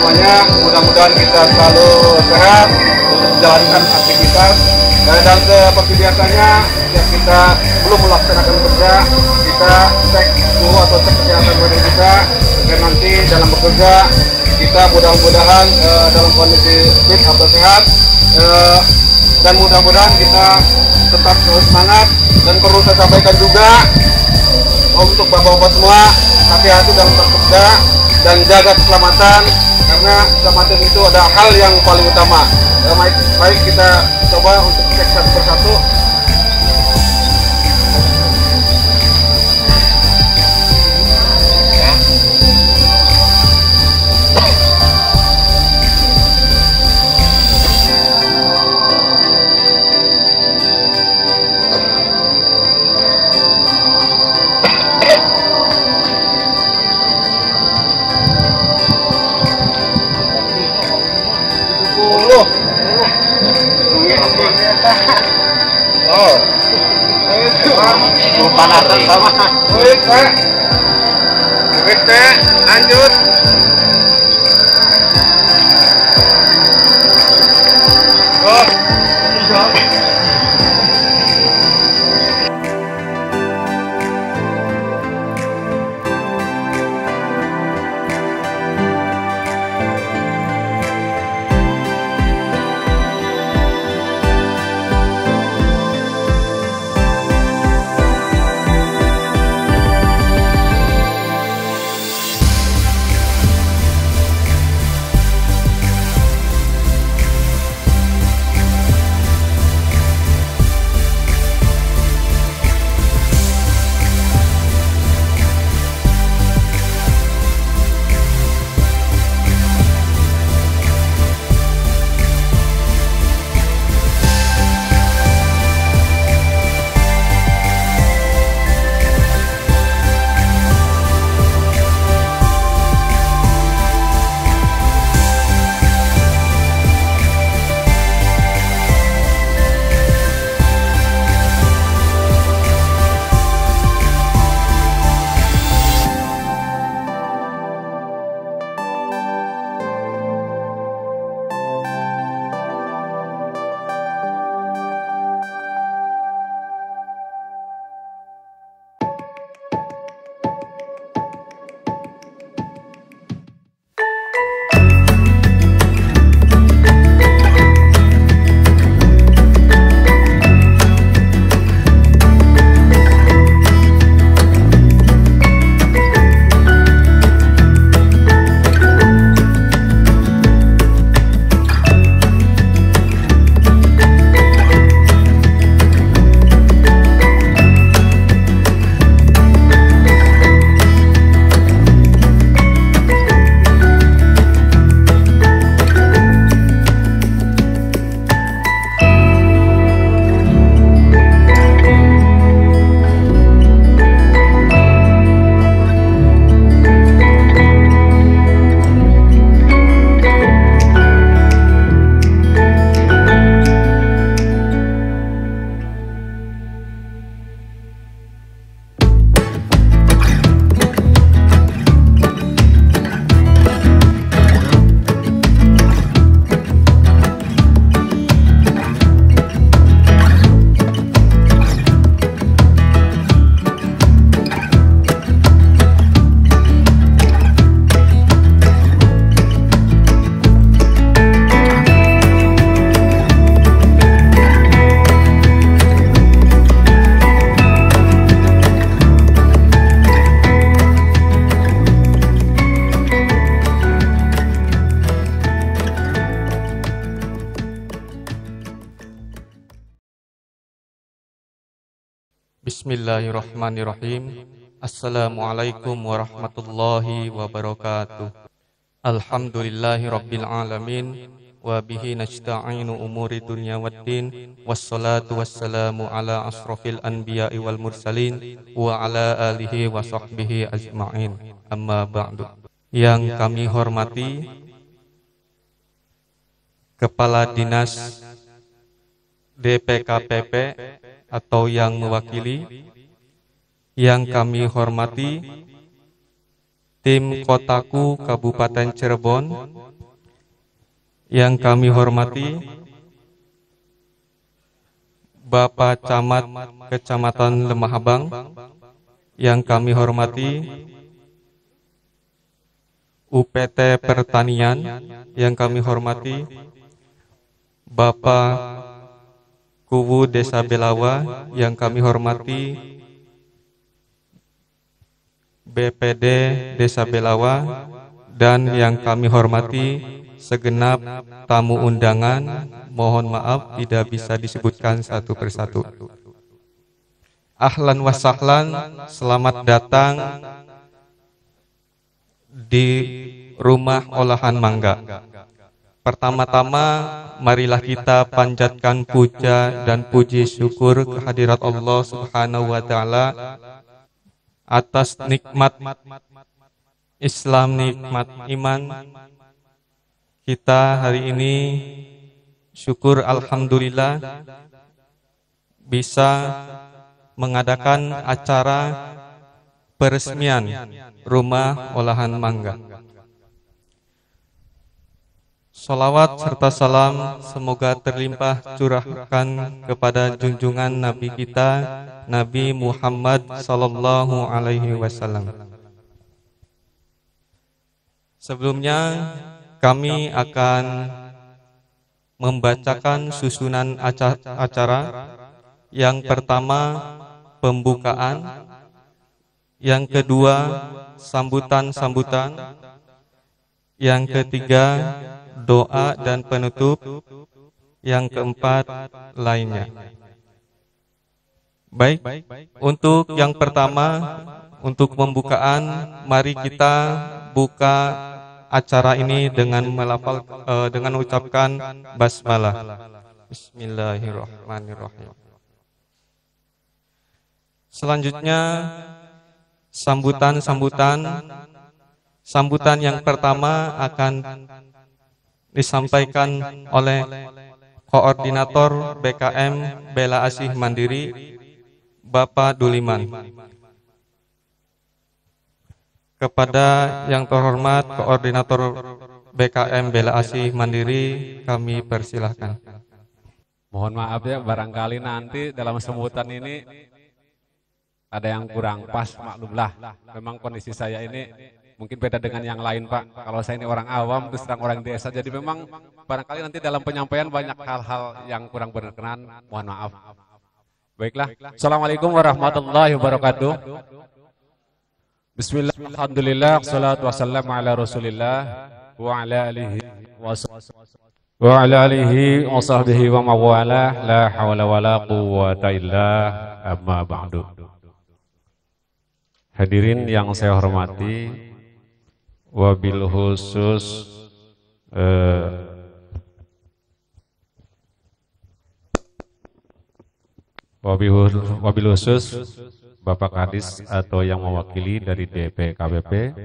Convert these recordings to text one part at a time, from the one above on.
semuanya, mudah-mudahan kita selalu sehat untuk menjalankan aktivitas. Dan seperti biasanya, jika kita belum melaksanakan kerja, kita cek suhu atau cek kesehatan badan kita, dan nanti dalam bekerja kita mudah-mudahan dalam kondisi fit atau sehat, dan mudah-mudahan kita tetap semangat. Dan perlu saya sampaikan juga untuk bapak-bapak semua, hati-hati dalam bekerja dan jaga keselamatan, karena keselamatan itu adalah hal yang paling utama. Baik kita coba untuk cek satu persatu. Panatan sama. Baik, Pak. Oke, lanjut. Bismillahirrahmanirrahim. Assalamualaikum warahmatullahi wabarakatuh. Alhamdulillahi rabbil alamin. Wa bihi nasta'inu umuri dunya waddin. Wassalatu wassalamu ala asrafil anbiya'i wal mursalin. Wa ala alihi wa sahbihi ajma'in. Amma ba'du. Yang kami hormati Kepala Dinas DPKPP atau yang mewakili, yang kami hormati tim Kotaku Kabupaten Cirebon yang kami hormati Bapak Camat Kecamatan Lemah Abang yang kami hormati UPT Pertanian yang kami hormati Bapak Kuwu Desa Belawa yang kami hormati BPD Desa Belawa dan yang kami hormati segenap tamu undangan. Mohon maaf tidak bisa disebutkan satu persatu. Ahlan wa sahlan, selamat datang di rumah olahan mangga. Pertama-tama marilah kita panjatkan puja dan puji syukur kehadirat Allah Subhanahu wa taala atas nikmat Islam, nikmat iman kita hari ini. Syukur alhamdulillah bisa mengadakan acara peresmian rumah olahan mangga. Salawat serta salam semoga terlimpah curahkan kepada junjungan Nabi kita, Nabi Muhammad sallallahu alaihi wasallam. Sebelumnya kami akan membacakan susunan acara. Yang pertama pembukaan, yang kedua sambutan-sambutan, yang ketiga doa dan penutup, yang keempat lainnya. Baik, untuk yang pertama, untuk pembukaan, mari kita buka acara ini dengan dengan mengucapkan basmalah. Bismillahirrahmanirrahim. Selanjutnya sambutan yang pertama akan disampaikan oleh Koordinator BKM Bela Asih Mandiri Bapak Duliman. Kepada yang terhormat Koordinator BKM Bela Asih Mandiri, kami persilahkan. Mohon maaf ya, barangkali nanti dalam sambutan ini ada yang kurang pas, maklumlah. Memang kondisi saya ini mungkin beda dengan yang lain, Pak. Kalau saya ini orang awam, terus terang orang desa, jadi memang barangkali nanti dalam penyampaian banyak hal-hal yang kurang berkenan. Mohon maaf. Baiklah. Assalamualaikum warahmatullahi wabarakatuh. Bismillah, alhamdulillah, salatu wassalamu ala rasulillah wa ala alihi wa sahbihi wa mawala, la hawla wa la quwwata illa amma ba'du. Hadirin yang saya hormati, wabil khusus wabil khusus Bapak Kadis atau yang mewakili dari DPKBP.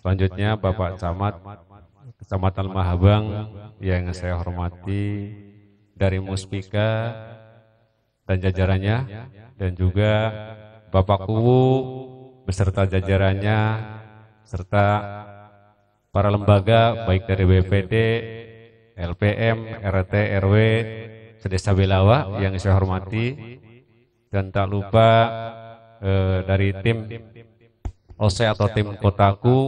Selanjutnya Bapak Camat Kecamatan Lemah Abang yang saya hormati, dari Muspika dan jajarannya, dan juga Bapak Kuwu beserta jajarannya, serta para lembaga baik dari BPD, LPM, RT, RW, Sedesa Belawa yang saya hormati. Dan tak lupa dari tim OSE atau tim Kotaku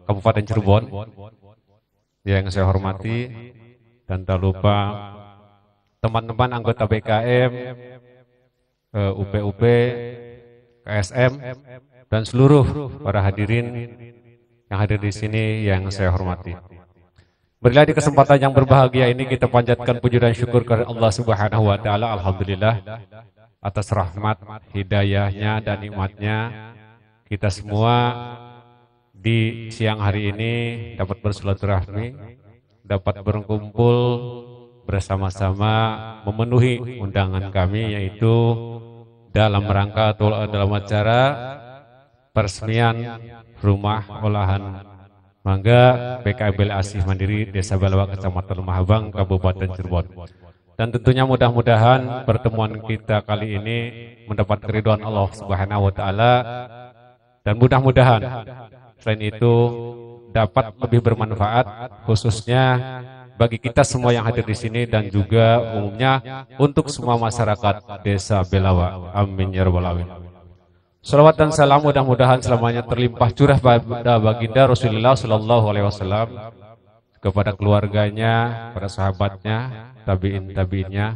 Kabupaten Cirebon yang saya hormati, dan tak lupa teman-teman anggota BKM, UPUP, KSM, dan seluruh para hadirin yang hadir di sini yang saya hormati. Berilah di kesempatan yang berbahagia ini kita panjatkan puji dan syukur kepada Allah Subhanahu wa taala. Alhamdulillah atas rahmat, hidayahnya dan nikmatnya kita semua di siang hari ini dapat bersilaturahmi, dapat berkumpul bersama-sama memenuhi undangan kami, yaitu dalam rangka atau dalam acara peresmian rumah olahan mangga BKM Bela Asih Mandiri Desa Belawa Kecamatan Lemah Abang Kabupaten Cirebon. Dan tentunya mudah-mudahan pertemuan kita kali ini mendapat keridhaan Allah Subhanahu wa taala Dan mudah-mudahan selain itu dapat lebih bermanfaat khususnya bagi kita semua yang hadir di sini dan juga umumnya untuk semua masyarakat Desa Belawa. Amin ya rabbal alamin. Salawat dan salam mudah-mudahan selamanya terlimpah curah pada baginda Rasulullah Sallallahu Alaihi Wasallam, kepada keluarganya, para sahabatnya, tabiin-tabiinnya,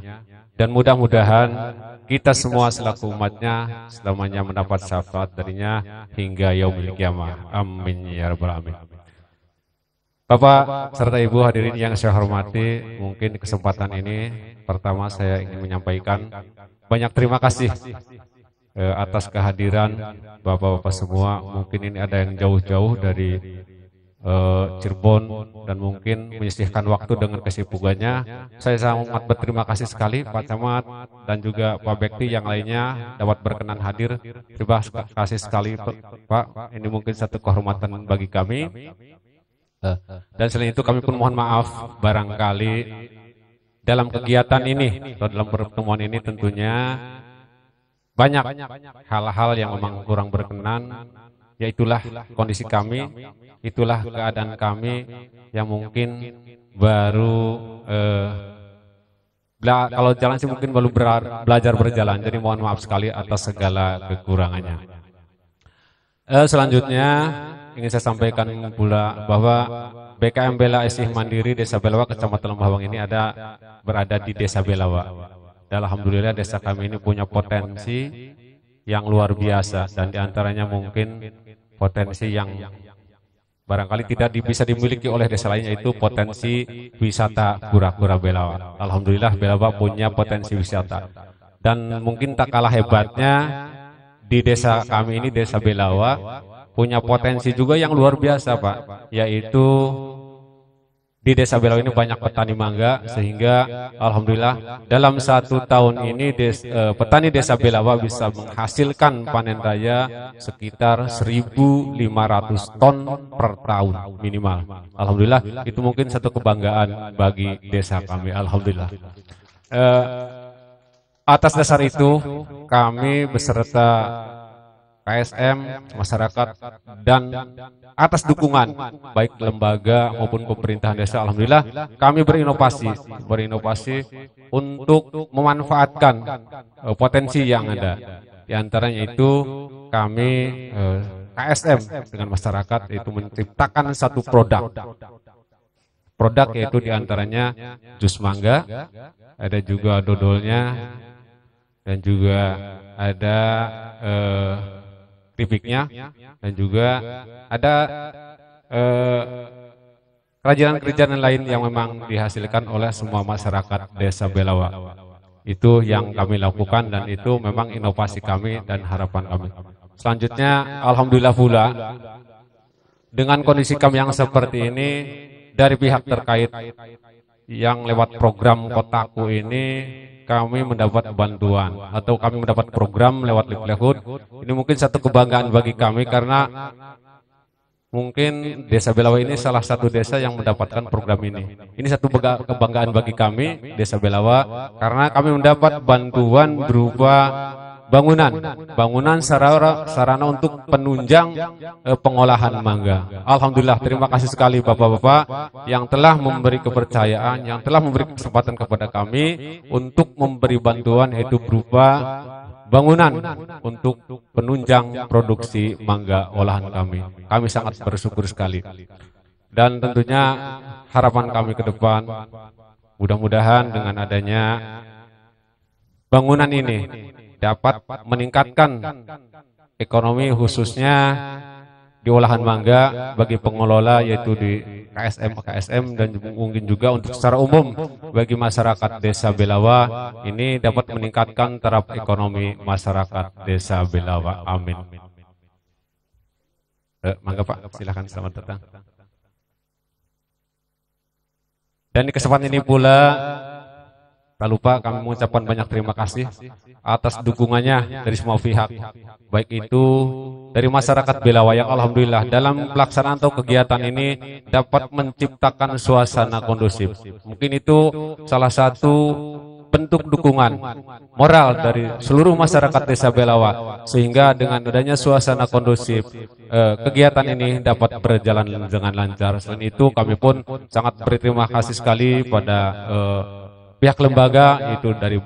dan mudah-mudahan kita semua selaku umatnya selamanya mendapat syafaat darinya hingga yaumil kiamah. Amin ya rabbal alamin. Bapak serta Ibu hadirin yang saya hormati, mungkin di kesempatan ini pertama saya ingin menyampaikan banyak terima kasih atas kehadiran Bapak-bapak semua. Mungkin ini ada yang jauh-jauh dari Cirebon dan mungkin menyisihkan waktu dengan kesibukannya. Saya sangat berterima kasih sekali Pak Camat dan juga Pak Bekti yang lainnya dapat berkenan hadir. Terima kasih sekali Pak. Ini mungkin satu kehormatan bagi kami. Dan selain itu kami pun mohon maaf barangkali dalam kegiatan ini atau dalam pertemuan ini tentunya banyak hal-hal yang memang kurang berkenan, ya itulah kondisi kami, itulah keadaan kami yang mungkin baru kalau jalan sih mungkin baru belajar berjalan, jadi mohon maaf sekali atas segala kekurangannya. Selanjutnya ingin saya sampaikan pula bahwa BKM Bela Isih Mandiri Desa Belawa Kecamatan Lembah Bang ini berada di Desa Belawa. Dan alhamdulillah desa kami ini punya potensi yang luar biasa, dan diantaranya mungkin potensi yang barangkali tidak bisa dimiliki oleh desa lainnya, itu potensi wisata kura-kura Belawa. Alhamdulillah Belawa punya potensi wisata, dan mungkin tak kalah hebatnya di desa kami ini, Desa Belawa, punya potensi juga yang luar biasa Pak, yaitu di Desa Belawa ini banyak petani mangga, sehingga alhamdulillah dalam 1 tahun ini petani Desa Belawa bisa menghasilkan panen raya sekitar 1.500 ton per tahun minimal. Alhamdulillah itu mungkin satu kebanggaan bagi desa kami. Alhamdulillah. Atas dasar itu kami beserta KSM, masyarakat, dan atas dukungan baik lembaga maupun pemerintahan desa, alhamdulillah kami berinovasi untuk memanfaatkan potensi yang ada. Di antaranya itu kami KSM dengan masyarakat itu menciptakan satu produk yaitu diantaranya jus mangga, ada juga dodolnya, dan juga ada keripiknya, dan juga ada kerajinan-kerajinan lain yang memang dihasilkan oleh semua masyarakat Desa Belawa. Itu yang kami lakukan, dan itu memang inovasi kami dan harapan kami. Selanjutnya alhamdulillah pula dengan kondisi kami yang seperti ini, dari pihak terkait yang lewat program Kotaku ini kami mendapat bantuan atau kami mendapat program lewat livelihood. Ini mungkin satu kebanggaan bagi kami, karena mungkin Desa Belawa ini salah satu desa yang mendapatkan program ini. Ini satu kebanggaan bagi kami Desa Belawa, karena kami mendapat bantuan berupa bangunan sarana untuk penunjang pengolahan mangga. Alhamdulillah, terima kasih sekali Bapak-bapak yang telah memberi kepercayaan, yang telah memberi kesempatan kepada kami untuk memberi bantuan, yaitu berupa bangunan untuk penunjang produksi mangga olahan kami. Kami sangat bersyukur sekali. Dan tentunya harapan kami ke depan, mudah-mudahan dengan adanya bangunan ini dapat meningkatkan ekonomi khususnya di olahan mangga bagi pengelola, yaitu di KSM, dan mungkin juga untuk secara umum bagi masyarakat Desa Belawa, ini dapat meningkatkan taraf ekonomi masyarakat Desa Belawa. Amin. Mangga Pak, silakan, selamat datang. Dan di kesempatan ini pula tak lupa kami mengucapkan banyak terima kasih atas dukungannya dari semua pihak, baik itu dari masyarakat Belawa yang alhamdulillah dalam pelaksanaan atau kegiatan ini dapat menciptakan suasana kondusif. Mungkin itu salah satu bentuk bentuk dukungan moral dari seluruh masyarakat Desa Belawa, sehingga dengan adanya suasana kondusif kegiatan ini dapat berjalan dengan lancar. Selain itu kami pun sangat berterima kasih sekali pada pihak lembaga, itu dari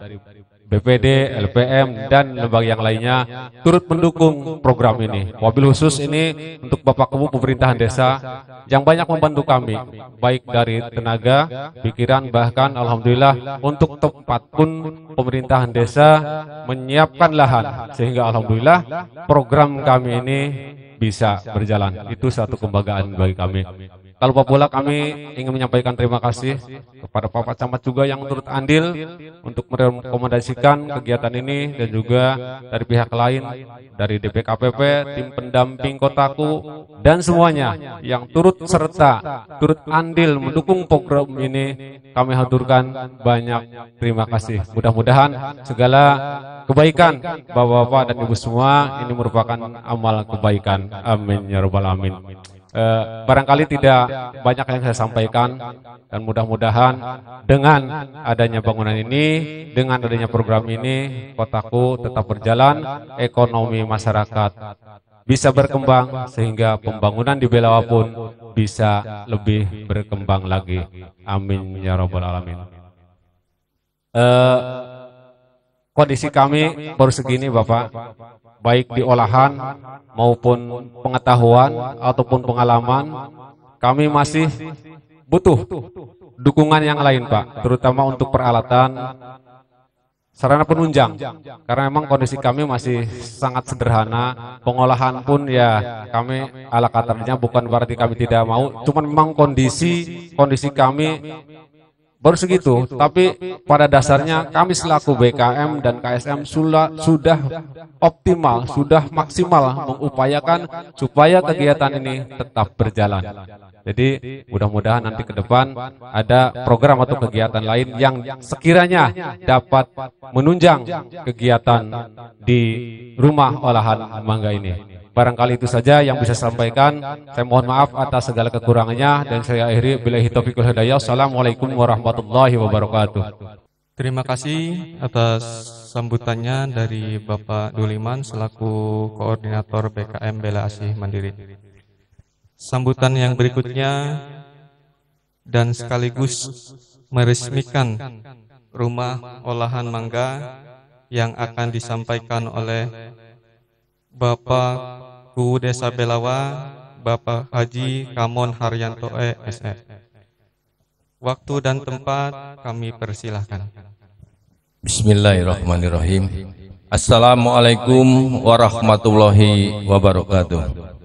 BPD, LPM, dan lembaga yang lainnya turut mendukung program ini. Wabil khusus ini untuk Bapak Kebu Pemerintahan Desa yang banyak membantu kami, baik dari tenaga, pikiran, bahkan alhamdulillah untuk tempat pun Pemerintahan Desa menyiapkan lahan, sehingga alhamdulillah program kami ini bisa berjalan. Itu satu kebanggaan bagi kami. Kalau pula kami ingin menyampaikan terima kasih kepada Bapak Camat juga yang turut andil untuk merekomendasikan kegiatan ini, dan juga dari pihak lain, dari DPKPP, tim pendamping kotaku, dan semuanya yang turut serta, turut andil mendukung program ini. Kami haturkan banyak terima kasih. Mudah-mudahan segala kebaikan Bapak-bapak dan Ibu semua ini merupakan amal kebaikan. Amin ya rabbal alamin. Barangkali tidak banyak yang saya sampaikan, dan mudah-mudahan dengan adanya bangunan ini, dengan adanya program ini, kotaku tetap berjalan, ekonomi masyarakat bisa berkembang, sehingga pembangunan di Belawa pun bisa lebih berkembang lagi. Amin ya rabbal alamin. Kondisi kami baru segini Bapak, baik di olahan maupun pengetahuan ataupun pengalaman, kami masih butuh dukungan yang lain Pak, terutama untuk peralatan sarana penunjang, karena memang kondisi kami masih sangat sederhana. Pengolahan pun ya kami ala kadarnya, bukan berarti kami tidak mau, cuman memang kondisi kami baru segitu. Tapi pada dasarnya kami selaku BKM dan KSM sudah optimal, sudah maksimal mengupayakan supaya kegiatan ini tetap berjalan. Jadi mudah-mudahan nanti ke depan ada program atau kegiatan lain yang sekiranya dapat menunjang kegiatan di rumah olahan mangga ini. Barangkali itu saja yang bisa saya sampaikan. Saya mohon maaf atas segala kekurangannya, dan saya akhiri billahi taufiq wal hidayah. Assalamualaikum warahmatullahi wabarakatuh. Terima kasih atas sambutannya dari Bapak Duliman selaku Koordinator BKM Bela Asih Mandiri. Sambutan yang berikutnya dan sekaligus meresmikan rumah olahan mangga yang akan disampaikan oleh Bapak Ku Desa Belawa, Bapak Haji Kamon Haryanto SE. Waktu dan tempat kami persilahkan. Bismillahirrahmanirrahim. Assalamualaikum warahmatullahi wabarakatuh.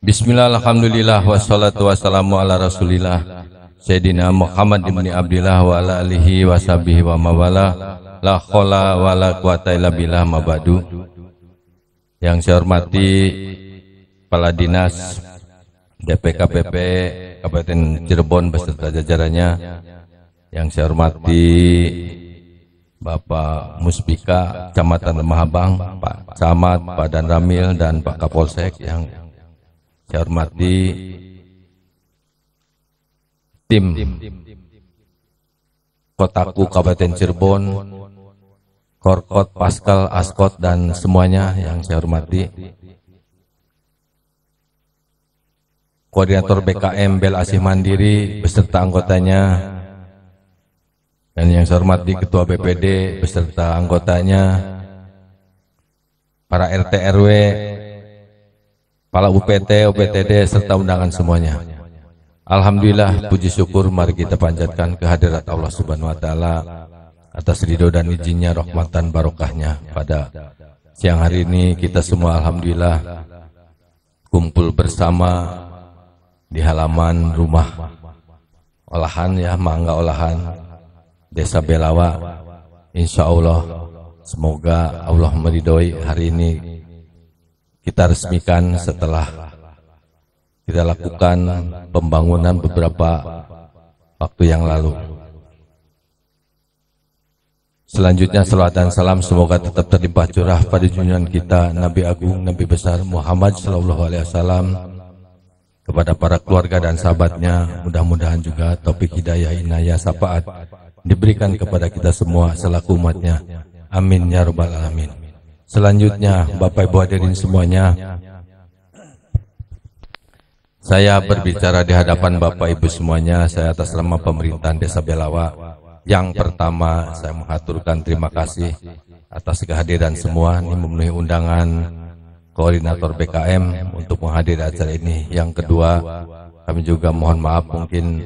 Bismillah, alhamdulillah, wassalatu wassalamu ala rasulillah Sayyidina Muhammad ibn Abdillah wa ala alihi wa sahbihi wa mawala. La khola wa la quwata illa billah, mabadu. Yang saya hormati Kepala Dinas DPKPP Kabupaten Cirebon beserta jajarannya, yang saya hormati Bapak Muspika Kecamatan Remahabang, Pak Camat, Pak Dan Ramil, dan Pak Kapolsek. Yang saya hormati tim Kotaku Kabupaten Cirebon, Korkot, Paskal, Askot, dan semuanya yang saya hormati. Koordinator BKM Bela Asih Mandiri beserta anggotanya, dan yang saya hormati Ketua BPD beserta anggotanya, para RT RW, kepala UPT, UPTD, serta undangan semuanya. Alhamdulillah, puji syukur mari kita panjatkan kehadirat Allah Subhanahu wa taala atas ridho dan izinnya, rahmatan barokahnya. Pada siang hari ini kita semua alhamdulillah kumpul bersama di halaman rumah olahan mangga olahan Desa Belawa. Insya Allah semoga Allah meridhoi hari ini kita resmikan setelah kita lakukan pembangunan beberapa waktu yang lalu. Selanjutnya salawat dan salam semoga tetap terlimpah curah pada junjungan kita Nabi Agung, Nabi besar Muhammad SAW, kepada para keluarga dan sahabatnya. Mudah-mudahan juga taufik hidayah inayah syafaat diberikan kepada kita semua selaku umatnya. Amin ya rabbal alamin. Selanjutnya Bapak Ibu hadirin semuanya, saya berbicara di hadapan Bapak Ibu semuanya, saya atas nama pemerintahan Desa Belawa. Yang pertama saya mengaturkan terima kasih atas kehadiran semua, ini memenuhi undangan koordinator BKM untuk menghadiri acara ini. Yang kedua, kami juga mohon maaf mungkin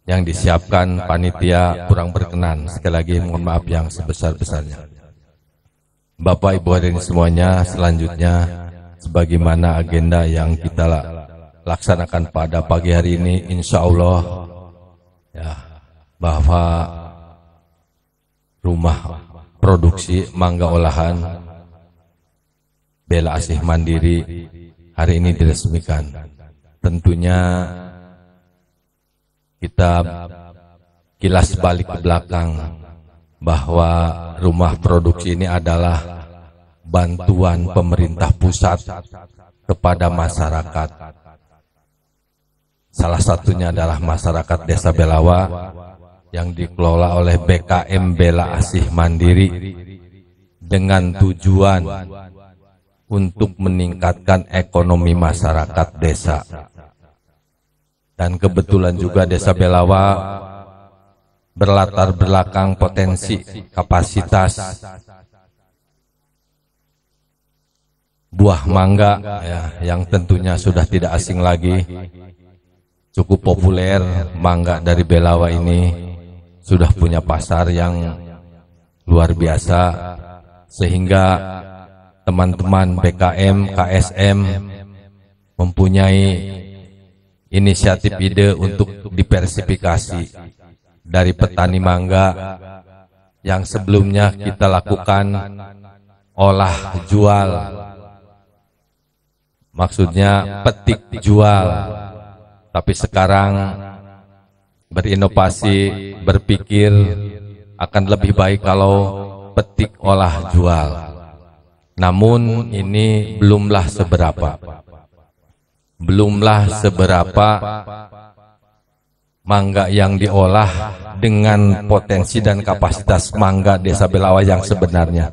yang disiapkan panitia kurang berkenan. Sekali lagi mohon maaf yang sebesar-besarnya. Bapak Ibu hadirin semuanya, selanjutnya sebagaimana agenda yang kita laksanakan pada pagi hari ini, insya Allah ya, bahwa rumah produksi mangga olahan Bela Asih Mandiri hari ini diresmikan. Tentunya kita kilas balik ke belakang bahwa rumah produksi ini adalah bantuan pemerintah pusat kepada masyarakat. Salah satunya adalah masyarakat Desa Belawa yang dikelola oleh BKM Bela Asih Mandiri dengan tujuan untuk meningkatkan ekonomi masyarakat desa. Dan kebetulan juga Desa Belawa berlatar belakang potensi kapasitas buah mangga ya, yang tentunya sudah tidak asing lagi, cukup populer. Mangga dari Belawa ini sudah punya pasar yang luar biasa, sehingga teman-teman BKM, KSM mempunyai inisiatif ide untuk diversifikasi dari petani mangga yang sebelumnya kita lakukan olah jual, maksudnya petik jual, tapi sekarang berinovasi, berpikir akan lebih baik kalau petik olah jual. Namun ini belumlah seberapa mangga yang diolah dengan potensi dan kapasitas mangga Desa Belawa yang sebenarnya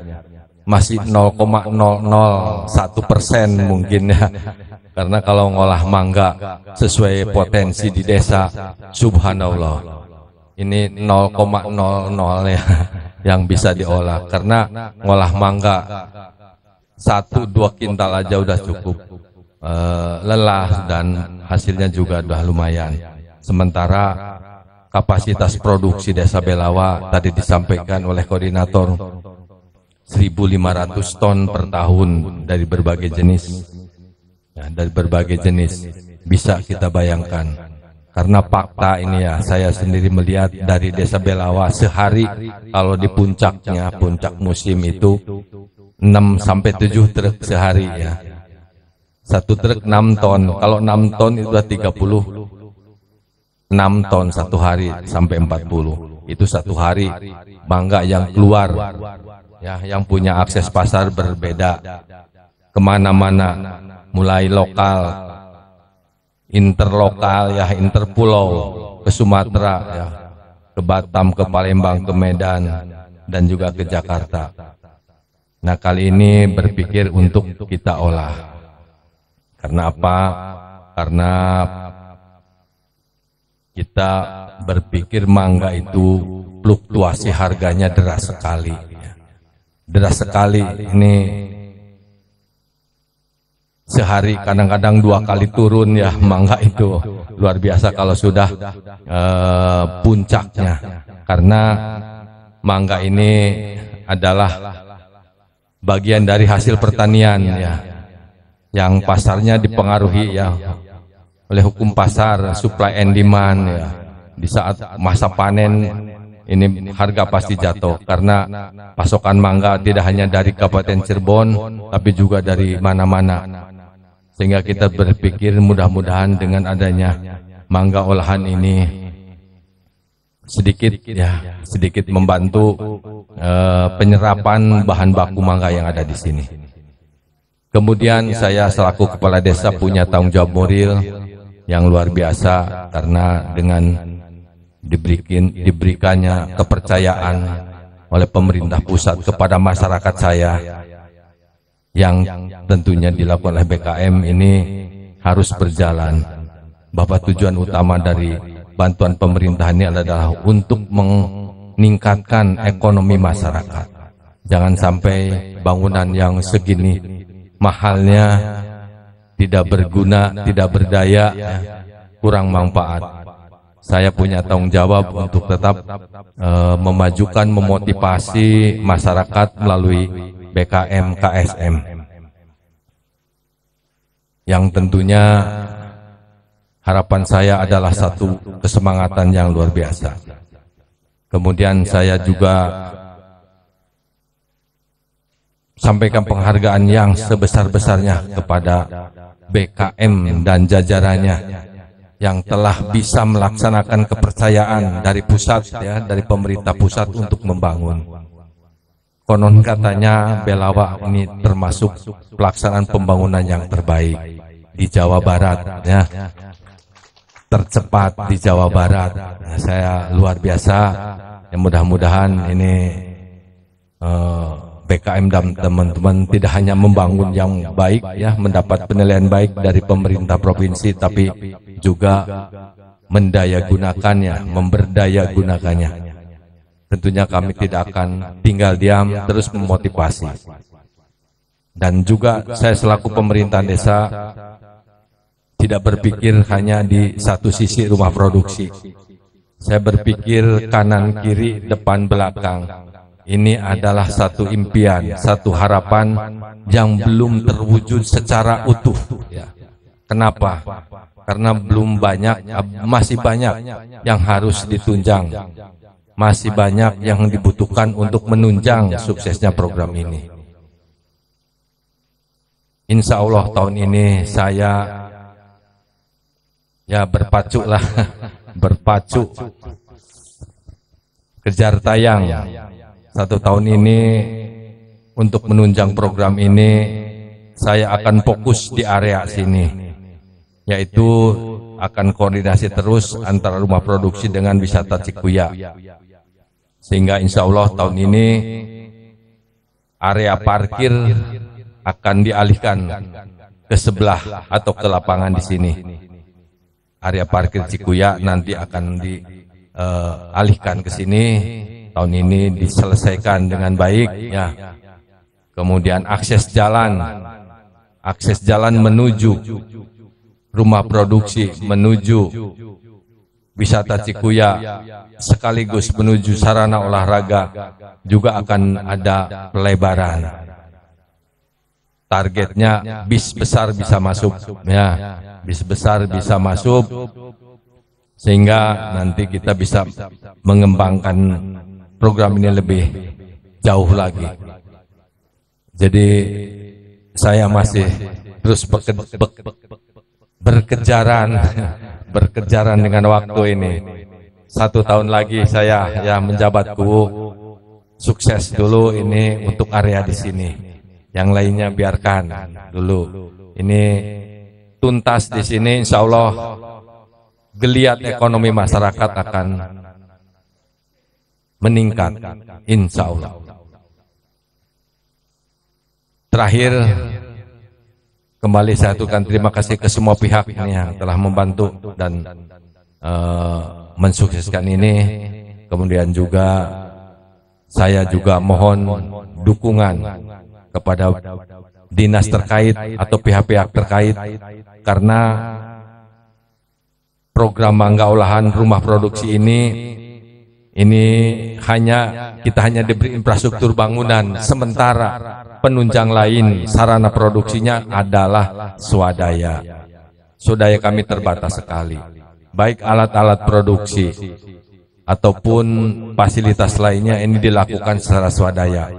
masih 0,001% mungkin ya. Karena kalau ngolah mangga sesuai potensi di desa, subhanallah, ini 0,00 ya yang bisa diolah. Karena ngolah mangga 1-2 kintal aja udah cukup lelah dan hasilnya juga udah lumayan. Sementara kapasitas produksi Desa Belawa tadi disampaikan oleh koordinator 1.500 ton per tahun dari berbagai jenis ya, dari berbagai jenis. Bisa kita bayangkan, karena fakta ini ya, saya sendiri melihat dari Desa Belawa sehari kalau di puncaknya, puncak musim itu 6-7 truk sehari ya. Satu truk 6 ton. Kalau 6 ton itu 36 ton satu hari sampai 40. Itu satu hari mangga yang keluar ya, yang punya akses pasar berbeda kemana-mana, mulai lokal, interlokal ya, interpulau, ke Sumatera ya, ke Batam, ke Palembang, ke Medan, dan juga ke Jakarta. Nah, kali ini berpikir untuk kita olah. Karena apa? Karena kita berpikir mangga itu fluktuasi harganya deras sekali. Deras sekali. Ini sehari kadang-kadang 2 kali turun ya mangga itu. Luar biasa kalau sudah puncaknya. Karena mangga ini adalah bagian dari hasil pertanian ya, yang pasarnya dipengaruhi ya oleh hukum pasar, supply and demand ya. Di saat masa panen ini harga pasti jatuh karena pasokan mangga tidak hanya dari Kabupaten Cirebon tapi juga dari mana-mana. Sehingga kita berpikir mudah-mudahan dengan adanya mangga olahan ini sedikit membantu penyerapan bahan baku mangga yang ada di sini. Kemudian saya selaku kepala desa punya tanggung jawab moral yang luar biasa, karena dengan diberikannya kepercayaan oleh pemerintah pusat kepada masyarakat saya, yang tentunya dilakukan oleh BKM ini harus berjalan. Bapak, tujuan utama dari bantuan pemerintah ini adalah untuk meningkatkan ekonomi masyarakat. Jangan sampai bangunan yang segini mahalnya tidak berguna, tidak berdaya, kurang manfaat. Saya punya tanggung jawab untuk tetap memajukan, memotivasi masyarakat melalui BKM KSM, yang tentunya harapan saya adalah satu kesemangatan yang luar biasa. Kemudian saya juga sampaikan penghargaan yang sebesar-besarnya kepada BKM dan jajarannya yang telah bisa melaksanakan kepercayaan dari pusat, ya, dari pemerintah pusat untuk membangun. Konon katanya Belawa ini termasuk pelaksanaan pembangunan yang terbaik di Jawa Barat, ya, tercepat di Jawa Barat. Nah, saya luar biasa. Ya, mudah-mudahan ini BKM dan teman-teman tidak hanya membangun yang baik, ya, mendapat penilaian baik dari pemerintah provinsi, tapi juga mendayagunakannya, memberdayagunakannya. Tentunya kami tidak akan tinggal diam, terus memotivasi. Dan juga saya selaku pemerintahan desa tidak berpikir hanya di satu sisi rumah produksi. Saya berpikir kanan, kiri, depan, belakang. Ini adalah satu impian, satu harapan yang belum terwujud secara utuh. Ya. Kenapa? Karena belum banyak, masih banyak yang harus ditunjang, masih banyak yang dibutuhkan untuk menunjang suksesnya program ini. Insya Allah tahun ini saya ya berpacu kejar tayang. Satu tahun ini untuk menunjang program ini saya akan fokus di area sini, yaitu akan koordinasi terus antara rumah produksi dengan wisata Cikuya, sehingga insya Allah tahun ini area parkir akan dialihkan ke sebelah atau ke lapangan di sini. Area parkir Cikuya nanti akan dialihkan ke sini. Tahun ini diselesaikan dengan baik, ya. Kemudian akses jalan menuju rumah produksi, menuju wisata Cikuya, sekaligus menuju sarana olahraga juga akan ada pelebaran. Targetnya bis besar bisa masuk, ya, bis besar bisa masuk, sehingga nanti kita bisa mengembangkan program ini lebih jauh lagi. Jadi saya masih terus berkejaran dengan waktu ini. 1 tahun lagi saya ya menjabat kuwu, sukses dulu ini untuk area di sini. Yang lainnya biarkan dulu. Ini tuntas di sini, insya Allah geliat ekonomi masyarakat akan meningkat, insya Allah. Terakhir, kembali saya aturkan terima kasih ke semua pihak ini yang telah membantu dan mensukseskan ini. Kemudian juga saya juga mohon dukungan kepada dinas terkait atau pihak-pihak terkait, karena program mangga olahan rumah produksi ini kita hanya diberi infrastruktur bangunan, sementara penunjang lain sarana produksinya adalah swadaya. Swadaya kami terbatas sekali, baik alat-alat produksi ataupun fasilitas lainnya ini dilakukan secara swadaya,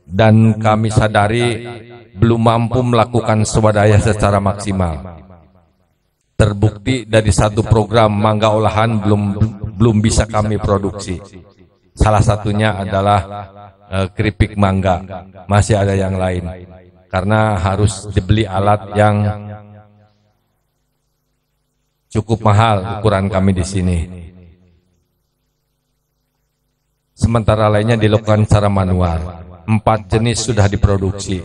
dan kami sadari belum mampu melakukan swadaya secara maksimal. Terbukti dari satu program mangga olahan belum bisa kami produksi. Salah satunya adalah keripik mangga. Masih ada yang lain, karena harus dibeli alat yang cukup mahal ukuran kami di sini. sementara lainnya dilakukan secara manual. 4 jenis sudah diproduksi.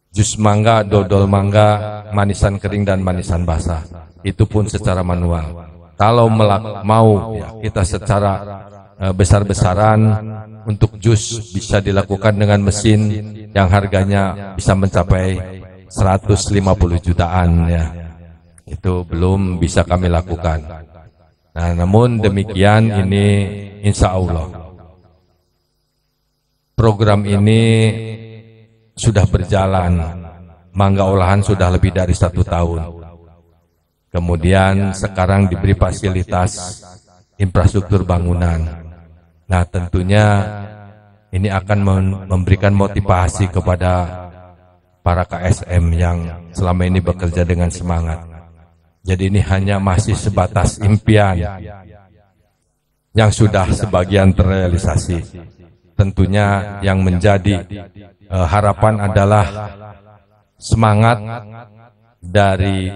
Jus mangga, dodol mangga, manisan kering dan manisan basah. Itu pun secara manual. Kalau mau ya, kita secara besar-besaran untuk jus bisa dilakukan dengan mesin yang harganya bisa mencapai 150 jutaan ya. Itu belum bisa kami lakukan. Nah, namun demikian ini insya Allah program ini sudah berjalan. Mangga olahan sudah lebih dari 1 tahun. Kemudian sekarang diberi fasilitas infrastruktur bangunan. Nah, tentunya ini akan memberikan motivasi kepada para KSM yang selama ini bekerja dengan semangat. Jadi ini hanya masih sebatas impian yang sudah sebagian terrealisasi. Tentunya yang menjadi harapan adalah semangat dari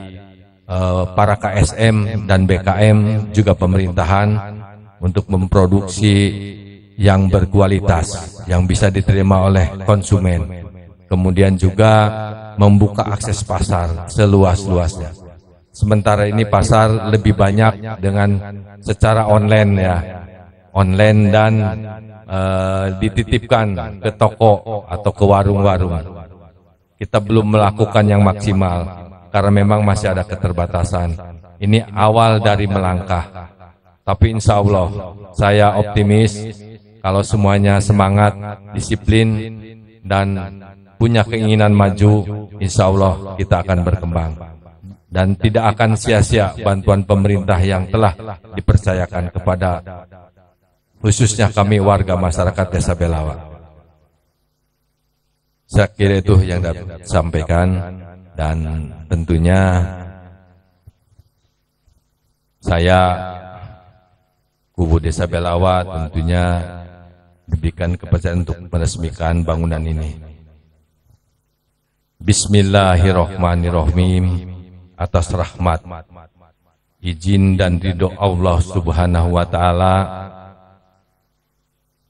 para KSM dan BKM juga pemerintahan untuk memproduksi yang berkualitas, yang bisa diterima oleh konsumen. Kemudian juga membuka akses pasar seluas-luasnya. Sementara ini pasar lebih banyak dengan secara online ya, online dan dititipkan ke toko atau ke warung-warung. Kita belum melakukan yang maksimal karena memang masih ada keterbatasan. Ini awal dari melangkah. Tapi insya Allah saya optimis kalau semuanya semangat, disiplin dan punya keinginan maju, insya Allah kita akan berkembang. Dan tidak akan sia-sia bantuan pemerintah yang telah dipercayakan kepada khususnya kami warga masyarakat Desa Belawa. Saya kira itu yang dapat disampaikan, dan tentunya saya kubu Desa Belawa tentunya diberikan kepercayaan untuk meresmikan bangunan ini. Bismillahirrahmanirrahim. Atas rahmat, izin dan ridho Allah Subhanahu wa Ta'ala,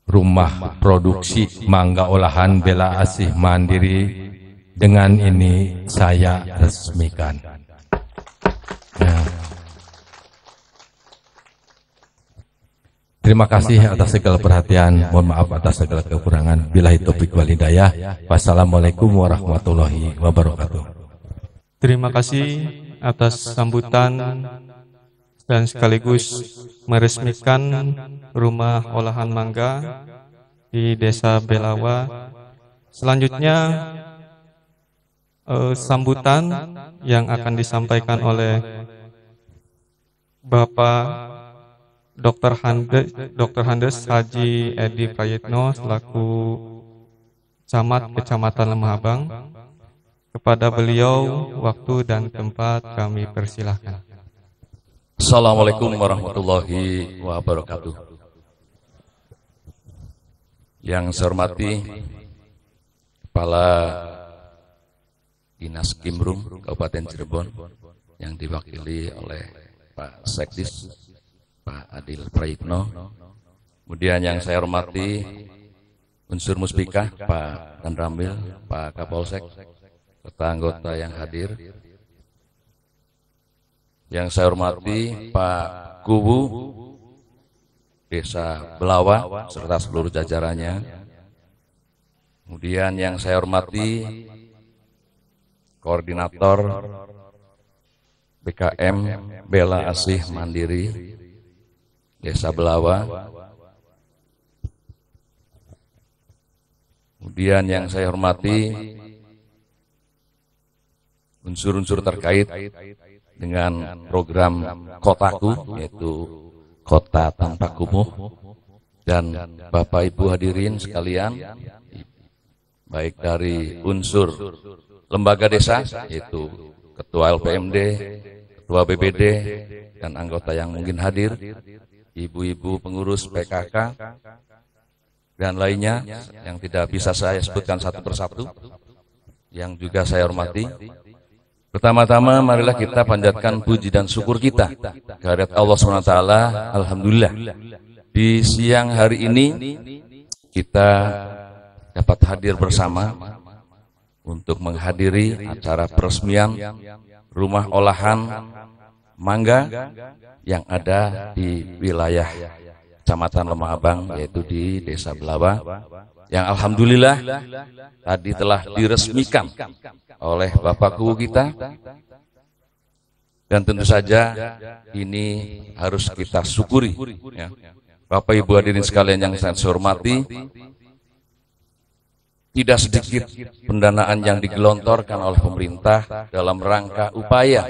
rumah produksi mangga olahan Bela Asih Mandiri dengan ini saya resmikan. Nah, terima kasih atas segala perhatian. Mohon maaf atas segala kekurangan. Billahi taufik wal hidayah. Wassalamualaikum warahmatullahi wabarakatuh. Terima kasih atas sambutan dan sekaligus meresmikan rumah olahan mangga di Desa Belawa. Selanjutnya sambutan yang akan disampaikan oleh Bapak Dr. Handes Haji Edi Prayitno selaku Camat Kecamatan Lemah Abang. Kepada beliau, waktu dan tempat kami persilahkan. Assalamualaikum warahmatullahi wabarakatuh. Yang saya hormati Kepala Dinas Kimrum Kabupaten Cirebon yang diwakili oleh Pak Sekdis, Pak Adil Prayitno. Kemudian yang saya hormati unsur Muspika, Pak Dan Rambil, Pak Kapolsek, serta anggota yang hadir. Yang saya hormati Pak Kubu Desa Belawa serta seluruh jajarannya. Kemudian yang saya hormati Koordinator BKM Bela Asih Mandiri Desa Belawa. Kemudian yang saya hormati unsur-unsur terkait dengan program Kotaku, yaitu Kota Tanpa Kumuh, dan Bapak Ibu hadirin sekalian, baik dari unsur lembaga desa, yaitu Ketua LPMD, Ketua BPD, dan anggota yang mungkin hadir, ibu-ibu pengurus PKK, dan lainnya yang tidak bisa saya sebutkan satu persatu, yang juga saya hormati. Pertama-tama marilah kita panjatkan puji dan syukur kita kehadirat Allah SWT. Alhamdulillah Di siang hari ini kita dapat hadir bersama untuk menghadiri acara peresmian rumah olahan mangga yang ada di wilayah Kecamatan Lemah Abang, yaitu di Desa Belawa, yang alhamdulillah tadi telah diresmikan oleh Bapak Kuwu kita. Dan tentu saja ini harus kita syukuri, ya. Bapak Ibu hadirin sekalian yang saya hormati, tidak sedikit pendanaan yang digelontorkan oleh pemerintah dalam rangka upaya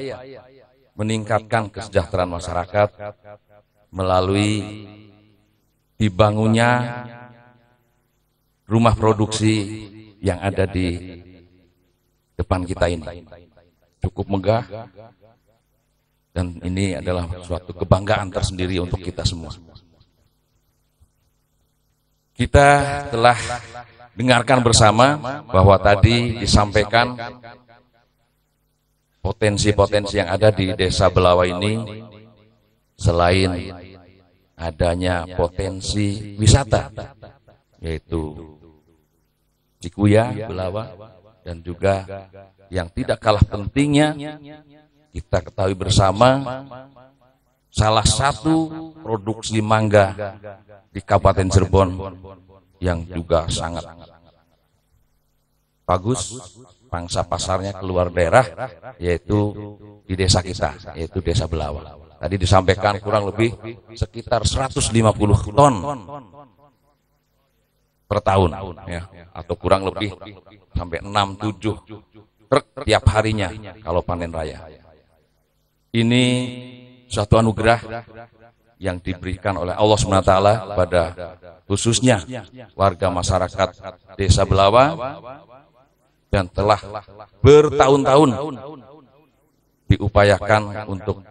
meningkatkan kesejahteraan masyarakat melalui dibangunnya rumah produksi yang ada di depan kita ini. Cukup megah, dan ini adalah suatu kebanggaan tersendiri untuk kita semua. Kita telah dengarkan bersama bahwa tadi disampaikan potensi-potensi yang ada di Desa Belawa ini, selain adanya potensi wisata, yaitu Cikuya, Belawa, dan juga yang tidak kalah pentingnya, kita ketahui bersama salah satu produksi mangga di Kabupaten Cirebon yang juga sangat bagus, pangsa pasarnya keluar daerah, yaitu di desa kita, yaitu Desa Belawa. Tadi disampaikan kurang lebih sekitar 150 ton per tahun, ya, atau kurang lebih sampai 6-7 truk tiap harinya kalau panen raya. Ini suatu anugerah yang diberikan oleh Allah SWT pada khususnya warga masyarakat Desa Belawa, dan telah bertahun-tahun diupayakan untuk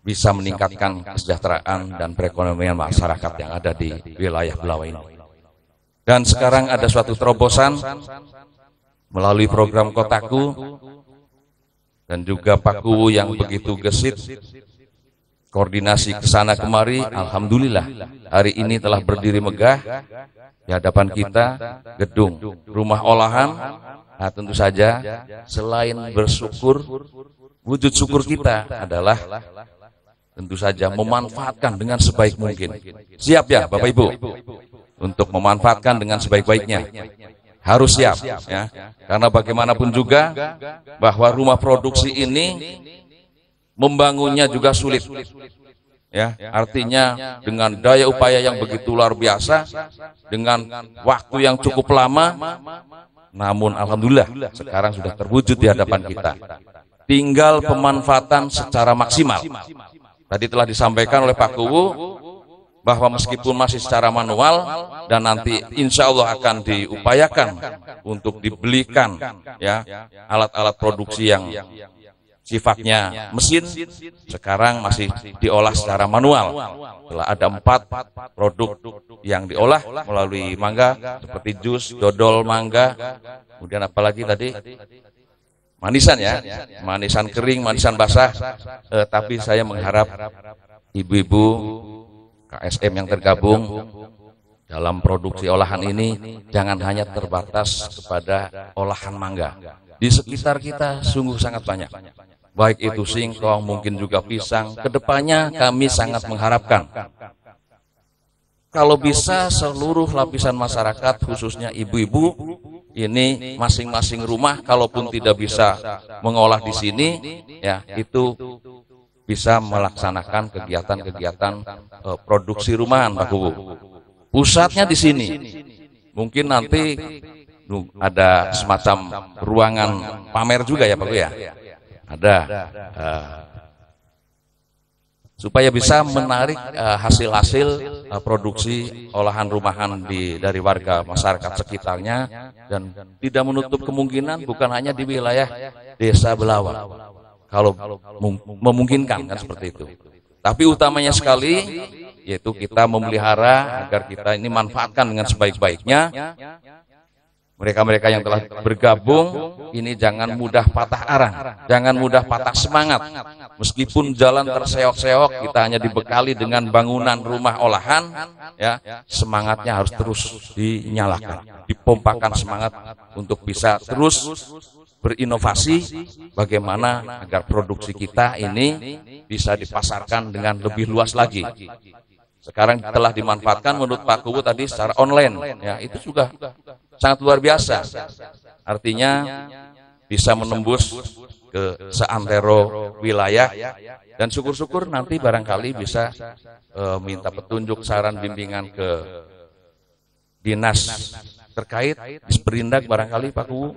bisa meningkatkan kesejahteraan dan perekonomian masyarakat yang ada di wilayah Belawa ini. Dan sekarang ada suatu terobosan melalui program Kotaku dan juga Pak Kuwu yang begitu gesit koordinasi ke sana kemari. Alhamdulillah hari ini telah berdiri megah di hadapan kita gedung rumah olahan. Nah, tentu saja selain bersyukur, wujud syukur kita adalah tentu saja memanfaatkan dengan sebaik mungkin. Siap ya Bapak Ibu untuk memanfaatkan dengan sebaik-baiknya. Harus siap, ya, karena bagaimanapun juga bahwa rumah produksi ini membangunnya juga sulit, ya, artinya dengan daya upaya yang begitu luar biasa, dengan waktu yang cukup lama, namun alhamdulillah sekarang sudah terwujud di hadapan kita. Tinggal pemanfaatan secara maksimal. Tadi telah disampaikan oleh Pak Kuwu bahwa meskipun masih secara manual, dan nanti insya Allah akan diupayakan untuk dibelikan, ya, alat-alat produksi yang sifatnya mesin, sekarang masih diolah secara manual. Telah ada 4 produk yang diolah melalui mangga, seperti jus, dodol mangga, kemudian apalagi tadi manisan, ya, manisan kering, manisan basah. Tapi saya mengharap ibu-ibu KSM yang tergabung dalam produksi olahan ini jangan hanya terbatas kepada olahan mangga. Di sekitar kita sungguh sangat banyak, baik itu singkong, mungkin juga pisang. Kedepannya kami sangat mengharapkan kalau bisa seluruh lapisan masyarakat, khususnya ibu-ibu, ini masing-masing rumah, kalaupun tidak bisa mengolah di sini, ya, itu bisa melaksanakan kegiatan-kegiatan produksi rumahan, Pak Kuwu. Pusatnya di sini. Mungkin nanti ada semacam ruangan pamer juga ya Pak Kuwu, ya. Ada supaya bisa menarik hasil-hasil produksi olahan rumahan dari warga masyarakat sekitarnya, dan tidak menutup kemungkinan bukan hanya di wilayah Desa Belawa, kalau memungkinkan kan seperti itu. Tapi utamanya sekali yaitu kita memelihara agar kita ini manfaatkan dengan sebaik-baiknya mereka-mereka yang telah bergabung ini jangan mudah patah arang, jangan mudah patah semangat. Meskipun jalan terseok-seok, kita hanya dibekali dengan bangunan rumah olahan, ya, semangatnya harus terus dinyalakan, dipompakan semangat untuk bisa terus berinovasi bagaimana agar produksi kita ini bisa dipasarkan dengan lebih luas lagi. Sekarang telah dimanfaatkan menurut Pak Kuwu tadi secara online, ya, itu juga sangat luar biasa. Artinya bisa menembus ke seantero wilayah, dan syukur-syukur nanti barangkali bisa minta petunjuk, saran, bimbingan ke dinas terkait, Disperindak barangkali Pak Kuwu,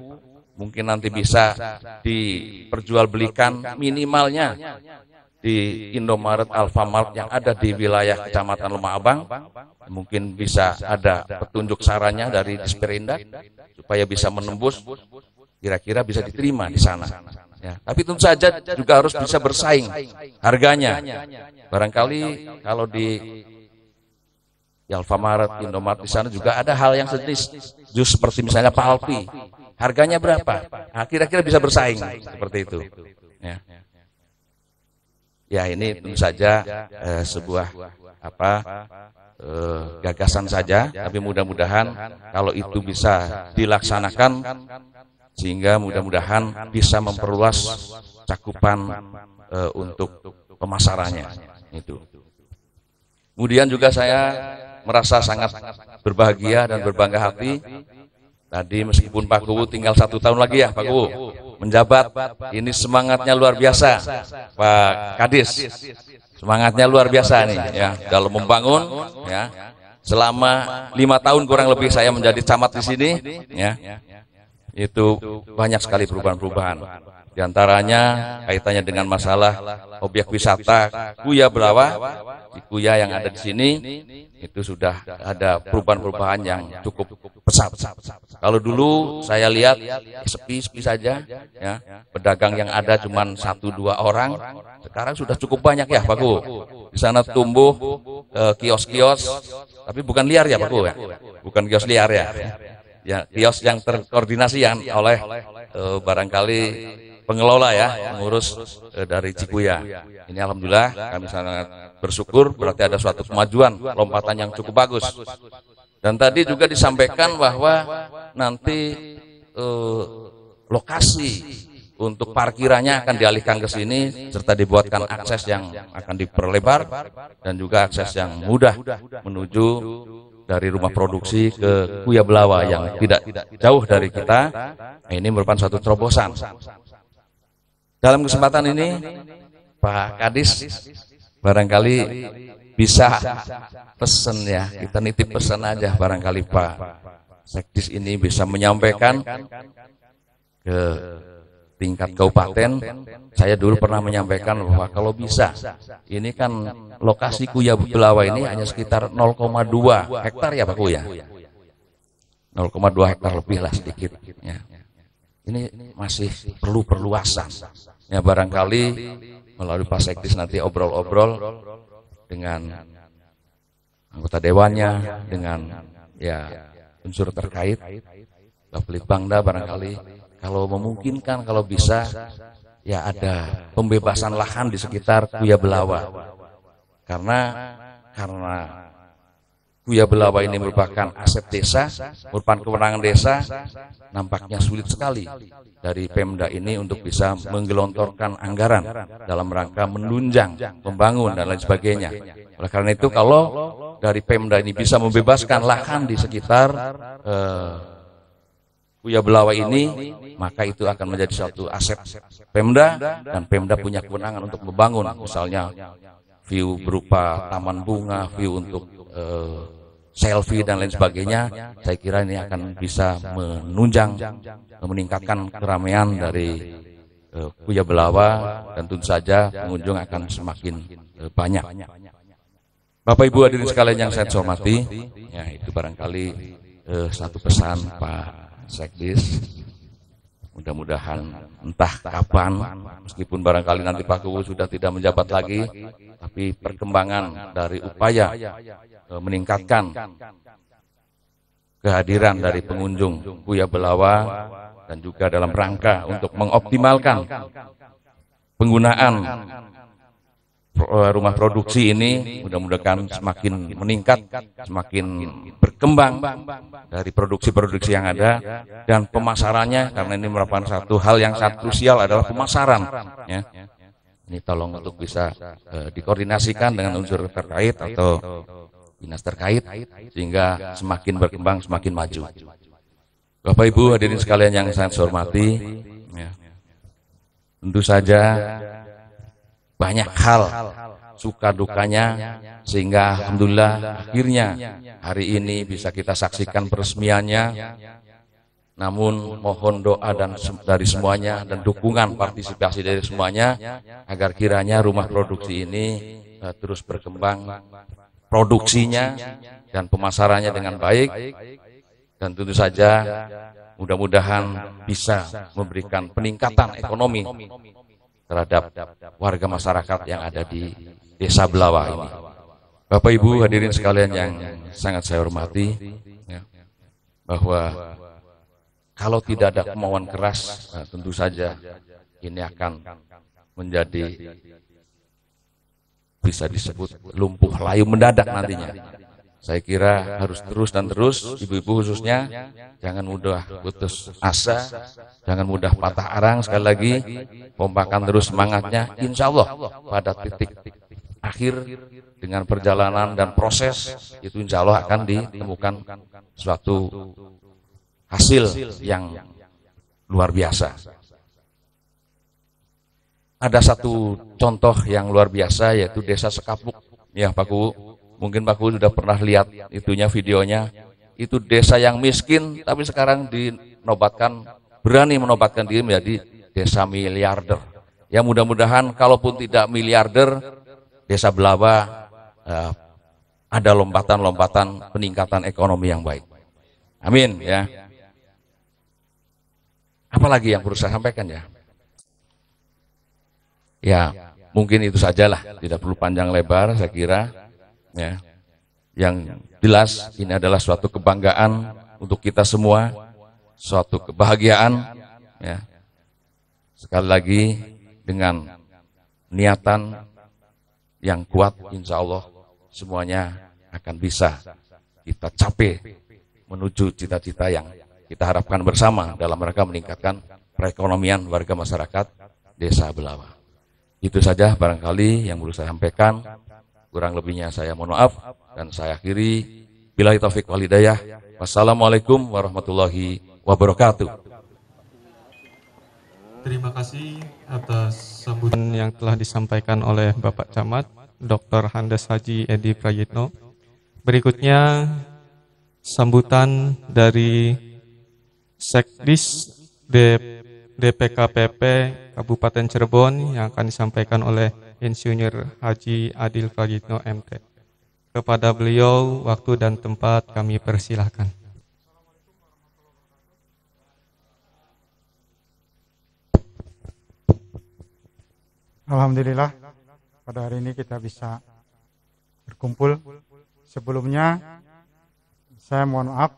mungkin nanti bisa diperjualbelikan minimalnya di Indomaret, Alfamart yang ada di wilayah Kecamatan Lemah Abang. Mungkin bisa ada petunjuk sarannya dari Disperindak supaya bisa menembus, kira-kira bisa diterima di sana. Ya, tapi tentu saja juga harus bisa bersaing harganya. Barangkali kalau di Alfamart, Indomaret di sana juga ada hal yang sejenis, jus seperti misalnya Palpi. Harganya berapa? Nah, kira-kira bisa bersaing seperti itu. Ya, ya ini tentu saja sebuah gagasan saja, tapi mudah-mudahan kalau itu bisa dilaksanakan sehingga mudah-mudahan bisa memperluas cakupan untuk pemasarannya itu. Kemudian juga saya merasa sangat berbahagia dan berbangga hati. Tadi meskipun Pak Kuwu tinggal 1 tahun lagi ya Pak Kuwu menjabat, ini semangatnya luar biasa Pak Kadis, semangatnya luar biasa nih ya dalam membangun ya. Selama 5 tahun kurang lebih saya menjadi camat di sini ya, itu banyak sekali perubahan-perubahan. Di antaranya kaitannya dengan masalah objek wisata Kuya Belawa, Kuya yang ada di sini, itu sudah ada perubahan-perubahan yang cukup pesat. Kalau dulu saya lihat sepi-sepi saja, ya, pedagang yang ada cuma 1-2 orang, sekarang sudah cukup banyak ya Pak Kuwu. Di sana tumbuh kios-kios, tapi bukan liar ya Pak Kuwu ya, bukan kios liar ya. Ya, kios yang terkoordinasi oleh barangkali pengelola ya, pengurus dari Cikuya. Ini alhamdulillah kami sangat bersyukur, berarti ada suatu kemajuan, lompatan yang cukup bagus. Dan tadi juga disampaikan bahwa nanti lokasi untuk parkirannya akan dialihkan ke sini, serta dibuatkan akses yang akan diperlebar dan juga akses yang mudah menuju dari rumah produksi ke Kuya Belawa yang tidak jauh dari kita. Ini merupakan suatu terobosan. Dalam kesempatan ini Pak Kadis barangkali bisa pesen ya, kita nitip pesan aja, barangkali Pak Sekdis ini bisa menyampaikan ke tingkat kabupaten. Saya dulu pernah menyampaikan bahwa kalau bisa, ini kan lokasi Kuya Belawa ini hanya sekitar 0,2 hektar ya Pak Kuya, 0,2 hektar lebih lah sedikit ya. Ini masih perlu perluasan ya, barangkali melalui Pak Sekdis nanti obrol-obrol dengan anggota dewannya, dengan ya unsur terkait, Bapelitbangda barangkali kalau memungkinkan, kalau bisa ya ada pembebasan lahan di sekitar Kuya Belawa, karena Kuya Belawa ini merupakan aset desa, merupakan kewenangan desa. Nampaknya sulit sekali dari Pemda ini untuk bisa menggelontorkan anggaran dalam rangka menunjang, membangun dan lain sebagainya. Oleh karena itu, kalau dari Pemda ini bisa membebaskan lahan di sekitar Kuya Belawa ini, maka itu akan menjadi suatu aset Pemda, dan Pemda punya kewenangan untuk membangun, misalnya view berupa taman bunga, view untuk selfie dan lain sebagainya. Saya kira ini akan bisa menunjang, meningkatkan keramaian dari Kuya Belawa, dan tentu saja pengunjung akan semakin banyak. Bapak Ibu hadirin sekalian yang saya hormati, ya itu barangkali satu pesan Pak Sekdis. Mudah-mudahan entah kapan, meskipun barangkali nanti Pak Kuwu sudah tidak menjabat lagi, tapi perkembangan dari upaya meningkatkan kehadiran dari pengunjung Buya Belawa dan juga dalam rangka untuk mengoptimalkan penggunaan rumah produksi ini, mudah-mudahan semakin meningkat, semakin berkembang dari produksi-produksi yang ada dan pemasarannya, karena ini merupakan satu hal yang sangat krusial adalah pemasaran ya. Ini tolong untuk bisa dikoordinasikan dengan unsur terkait atau dinas terkait sehingga semakin berkembang, semakin maju. Bapak Ibu hadirin sekalian yang saya hormati ya. Tentu saja banyak hal suka dukanya sehingga alhamdulillah akhirnya hari ini bisa kita saksikan peresmiannya. Namun mohon doa dan dari semuanya dan dukungan partisipasi dari semuanya agar kiranya rumah produksi ini terus berkembang produksinya dan pemasarannya dengan baik, dan tentu saja mudah-mudahan bisa memberikan peningkatan ekonomi terhadap warga masyarakat yang ada di Desa Belawa ini. Bapak Ibu hadirin sekalian yang sangat saya hormati ya, bahwa kalau tidak ada kemauan keras, tentu saja ini akan menjadi bisa disebut lumpuh layu mendadak nantinya. Saya kira harus terus dan terus, ibu-ibu khususnya, jangan mudah putus asa, jangan mudah patah arang. Sekali lagi, pompakan terus semangatnya, insya Allah pada titik akhir dengan perjalanan dan proses, itu insya Allah akan ditemukan suatu hasil yang luar biasa. Ada satu contoh yang luar biasa yaitu Desa Sekapuk. Ya Pak Ku, mungkin Pak Ku sudah pernah lihat itunya videonya. Itu desa yang miskin tapi sekarang berani menobatkan diri menjadi desa miliarder. Ya mudah-mudahan kalaupun tidak miliarder, Desa Belawa ada lompatan-lompatan peningkatan ekonomi yang baik. Amin ya. Apalagi yang perlu saya sampaikan ya? Ya, mungkin itu sajalah, tidak perlu panjang lebar saya kira. Ya. Yang jelas ini adalah suatu kebanggaan untuk kita semua, suatu kebahagiaan ya. Sekali lagi dengan niatan yang kuat, insya Allah semuanya akan bisa kita capai menuju cita-cita yang kita harapkan bersama dalam rangka meningkatkan perekonomian warga masyarakat Desa Belawa. Itu saja barangkali yang perlu saya sampaikan. Kurang lebihnya saya mohon maaf dan saya akhiri. Billahi taufik wal hidayah. Wassalamualaikum warahmatullahi wabarakatuh. Terima kasih atas sambutan yang telah disampaikan oleh Bapak Camat, Dr. Handes Haji Edi Prayitno. Berikutnya sambutan dari Sekdis DPKPP Kabupaten Cirebon yang akan disampaikan oleh Insinyur Haji Adil Prayitno MT. Kepada beliau waktu dan tempat kami persilahkan. Alhamdulillah pada hari ini kita bisa berkumpul. Sebelumnya saya mohon maaf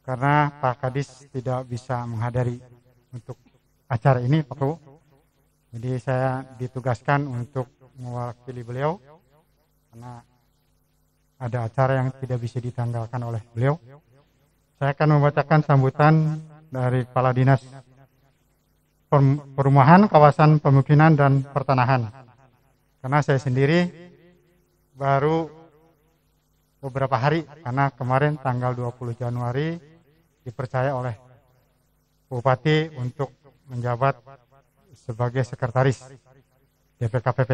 karena Pak Kadis tidak bisa menghadiri untuk acara ini Pak Ku. Jadi saya ditugaskan untuk mewakili beliau karena ada acara yang tidak bisa ditanggalkan oleh beliau. Saya akan membacakan sambutan dari Kepala Dinas Perumahan, Kawasan Pemukiman dan Pertanahan. Karena saya sendiri baru beberapa hari, karena kemarin tanggal 20 Januari dipercaya oleh Bupati untuk menjabat sebagai sekretaris DPKPP.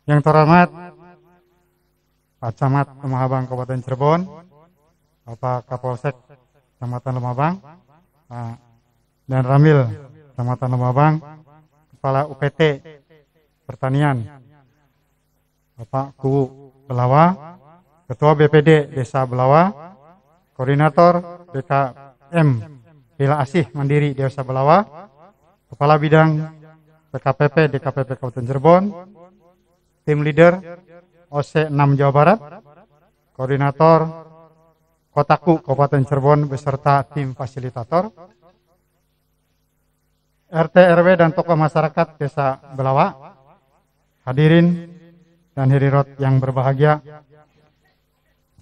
Yang terhormat Pak Camat Lemah Kabupaten Cirebon, Bapak Kapolsek Kecamatan Lemah dan Ramil Kecamatan Lemah, Kepala UPT Pertanian Bapak Ku Belawa, Ketua BPD Desa Belawa, Koordinator BKM Bila Asih Mandiri Desa Belawa, Kepala Bidang PKPP DKPP Kabupaten Cirebon, Tim Leader OC 6 Jawa Barat, koordinator Kotaku Kabupaten Cirebon beserta tim fasilitator, RT RW dan tokoh masyarakat Desa Belawa, hadirin dan hadirat yang berbahagia.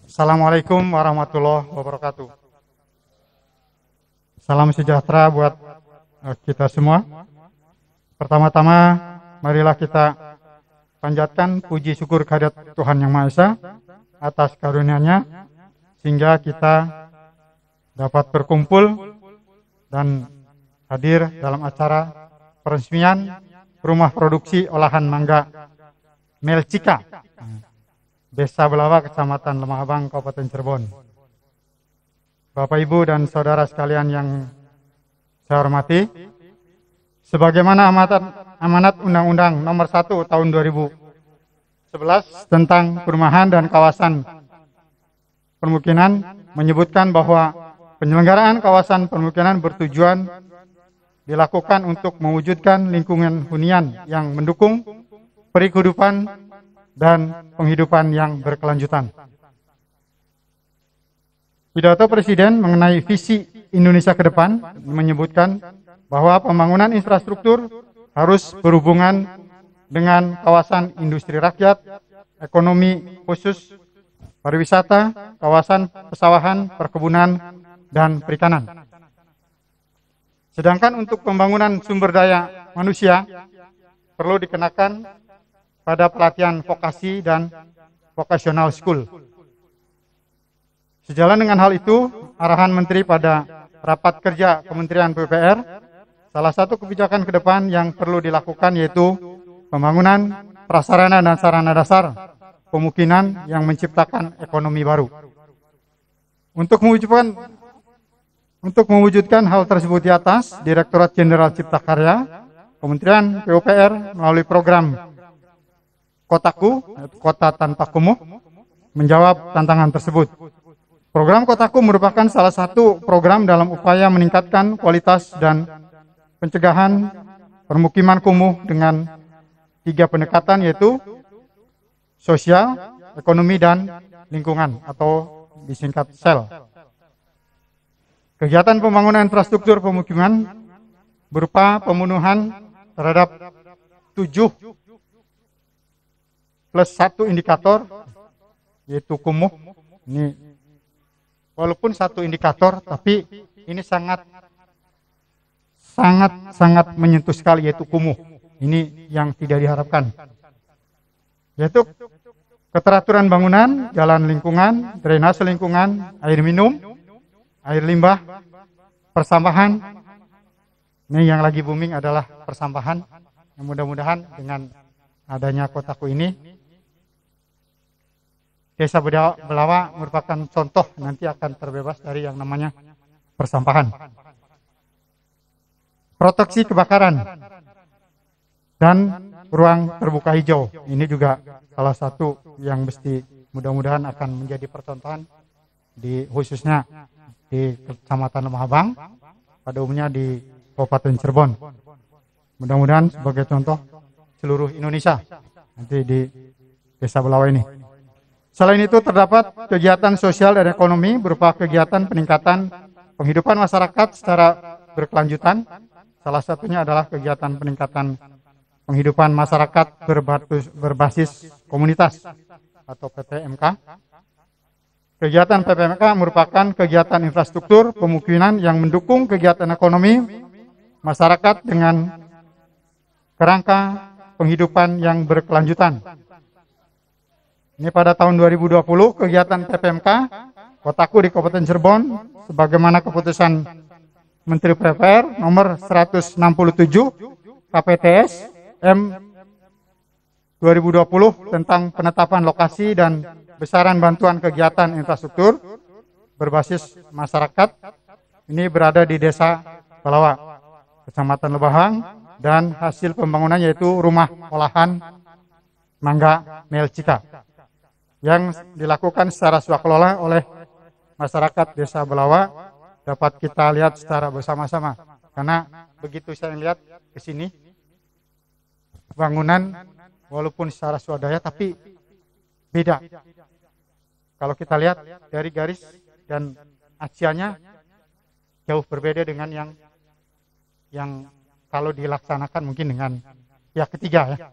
Assalamualaikum warahmatullahi wabarakatuh. Salam sejahtera buat kita semua. Pertama-tama marilah kita panjatkan puji syukur kehadirat Tuhan Yang Maha Esa atas karunia-Nya sehingga kita dapat berkumpul dan hadir dalam acara peresmian rumah produksi olahan mangga Melcika, Desa Belawa, Kecamatan Lemah Abang, Kabupaten Cirebon. Bapak, Ibu, dan saudara sekalian yang saya hormati, sebagaimana amanat Undang-Undang Nomor 1 Tahun 2011 tentang perumahan dan kawasan permukiman menyebutkan bahwa penyelenggaraan kawasan permukiman bertujuan dilakukan untuk mewujudkan lingkungan hunian yang mendukung perikehidupan dan penghidupan yang berkelanjutan. Pidato Presiden mengenai visi Indonesia ke depan menyebutkan bahwa pembangunan infrastruktur harus berhubungan dengan kawasan industri rakyat, ekonomi khusus, pariwisata, kawasan pesawahan, perkebunan, dan perikanan. Sedangkan untuk pembangunan sumber daya manusia perlu dikenakan pada pelatihan vokasi dan vocational school. Sejalan dengan hal itu, arahan Menteri pada rapat kerja Kementerian PUPR, salah satu kebijakan ke depan yang perlu dilakukan yaitu pembangunan prasarana dan sarana dasar pemukiman yang menciptakan ekonomi baru. Untuk mewujudkan hal tersebut di atas, Direktorat Jenderal Cipta Karya, Kementerian PUPR melalui program Kotaku, Kota Tanpa Kumuh, menjawab tantangan tersebut. Program Kotaku merupakan salah satu program dalam upaya meningkatkan kualitas dan pencegahan permukiman kumuh dengan 3 pendekatan yaitu sosial, ekonomi, dan lingkungan atau disingkat SEL. Kegiatan pembangunan infrastruktur pemukiman berupa pemenuhan terhadap 7 plus 1 indikator yaitu kumuh. Ini walaupun 1 indikator tapi ini sangat menyentuh sekali yaitu kumuh. Ini yang tidak diharapkan. Yaitu keteraturan bangunan, jalan lingkungan, drainase lingkungan, air minum, air limbah, persampahan. Ini yang lagi booming adalah persampahan. Yang mudah-mudahan dengan adanya Kotaku ini, Desa Belawa merupakan contoh nanti akan terbebas dari yang namanya persampahan. Proteksi kebakaran dan ruang terbuka hijau. Ini juga salah satu yang mesti mudah-mudahan akan menjadi percontohan di khususnya di Kecamatan Lemah Abang, pada umumnya di Kabupaten Cirebon. Mudah-mudahan sebagai contoh seluruh Indonesia nanti di Desa Belawa ini. Selain itu terdapat kegiatan sosial dan ekonomi berupa kegiatan peningkatan penghidupan masyarakat secara berkelanjutan. Salah satunya adalah kegiatan peningkatan penghidupan masyarakat berbasis komunitas atau PPMK. Kegiatan PPMK merupakan kegiatan infrastruktur pemukiman yang mendukung kegiatan ekonomi masyarakat dengan kerangka penghidupan yang berkelanjutan. Ini pada tahun 2020 kegiatan PPMK Kotaku di Kabupaten Cirebon sebagaimana keputusan Menteri PUPR nomor 167 KPTS M 2020 tentang penetapan lokasi dan besaran bantuan kegiatan infrastruktur berbasis masyarakat. Ini berada di Desa Belawa, Kecamatan Lebahang, dan hasil pembangunan yaitu rumah olahan mangga Melcika yang dilakukan secara swakelola oleh masyarakat Desa Belawa. Dapat kita lihat secara bersama-sama karena begitu saya lihat ke sini bangunan walaupun secara swadaya tapi beda. Kalau kita lihat dari garis dan aksianya jauh berbeda dengan yang kalau dilaksanakan mungkin dengan pihak ketiga ya.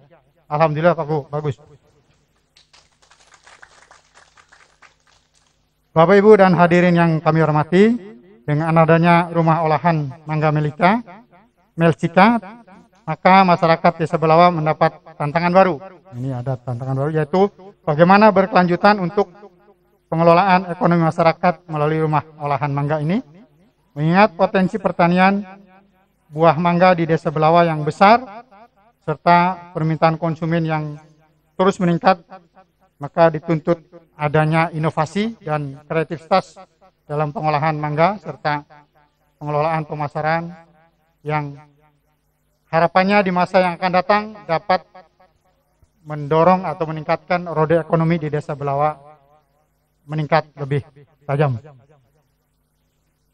Alhamdulillah Pak Bu, bagus. Bapak Ibu dan hadirin yang kami hormati, dengan adanya rumah olahan mangga Melcika, maka masyarakat Desa Belawa mendapat tantangan baru. Ini ada tantangan baru, yaitu bagaimana berkelanjutan untuk pengelolaan ekonomi masyarakat melalui rumah olahan mangga ini. Mengingat potensi pertanian buah mangga di Desa Belawa yang besar, serta permintaan konsumen yang terus meningkat, maka dituntut adanya inovasi dan kreativitas dalam pengolahan mangga serta pengelolaan pemasaran yang harapannya di masa yang akan datang dapat mendorong atau meningkatkan roda ekonomi di Desa Belawa meningkat lebih tajam.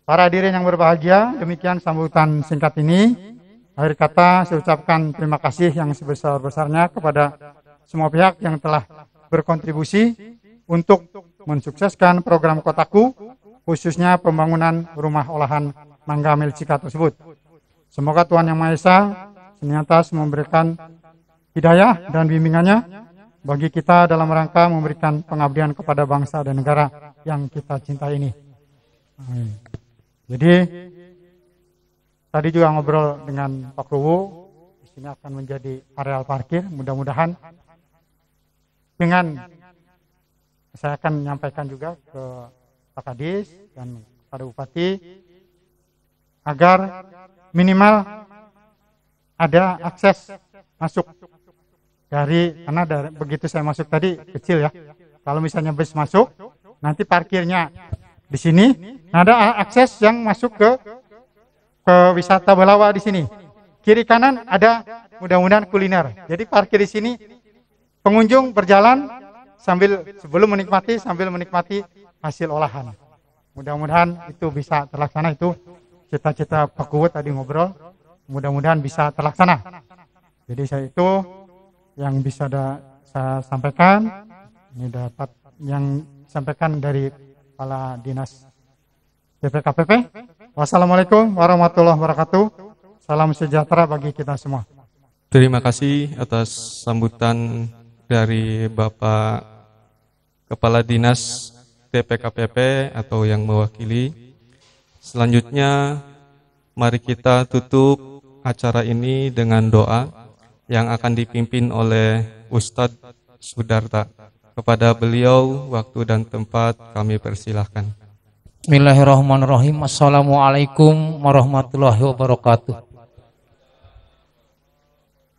Para hadirin yang berbahagia, demikian sambutan singkat ini. Akhir kata saya ucapkan terima kasih yang sebesar-besarnya kepada semua pihak yang telah berkontribusi untuk mensukseskan program Kotaku, khususnya pembangunan rumah olahan mangga Melcika tersebut. Semoga Tuhan Yang Maha Esa senantiasa memberikan hidayah dan bimbingannya bagi kita dalam rangka memberikan pengabdian kepada bangsa dan negara yang kita cintai ini. Amin. Jadi tadi juga ngobrol dengan Pak Ruwu, di sini akan menjadi areal parkir. Mudah-mudahan dengan saya akan menyampaikan juga ke Pak Kadis dan kepada Bupati agar minimal ada akses masuk karena begitu saya masuk tadi kecil ya. Kalau misalnya bus masuk, nanti parkirnya di sini, ada akses yang masuk ke wisata Belawa di sini. Kiri kanan ada mudah-mudahan kuliner. Jadi parkir di sini, pengunjung berjalan sambil menikmati hasil olahan. Mudah-mudahan itu bisa terlaksana, itu cita-cita Pak Kuwut tadi ngobrol. Mudah-mudahan bisa terlaksana. Jadi saya itu yang bisa saya sampaikan. Ini dapat yang disampaikan dari Kepala Dinas DPKPP. Wassalamualaikum warahmatullahi wabarakatuh. Salam sejahtera bagi kita semua. Terima kasih atas sambutan dari Bapak Kepala Dinas DPKPP atau yang mewakili. Selanjutnya, mari kita tutup acara ini dengan doa yang akan dipimpin oleh Ustadz Sudarta. Kepada beliau, waktu dan tempat kami persilahkan. Bismillahirrahmanirrahim. Assalamualaikum warahmatullahi wabarakatuh.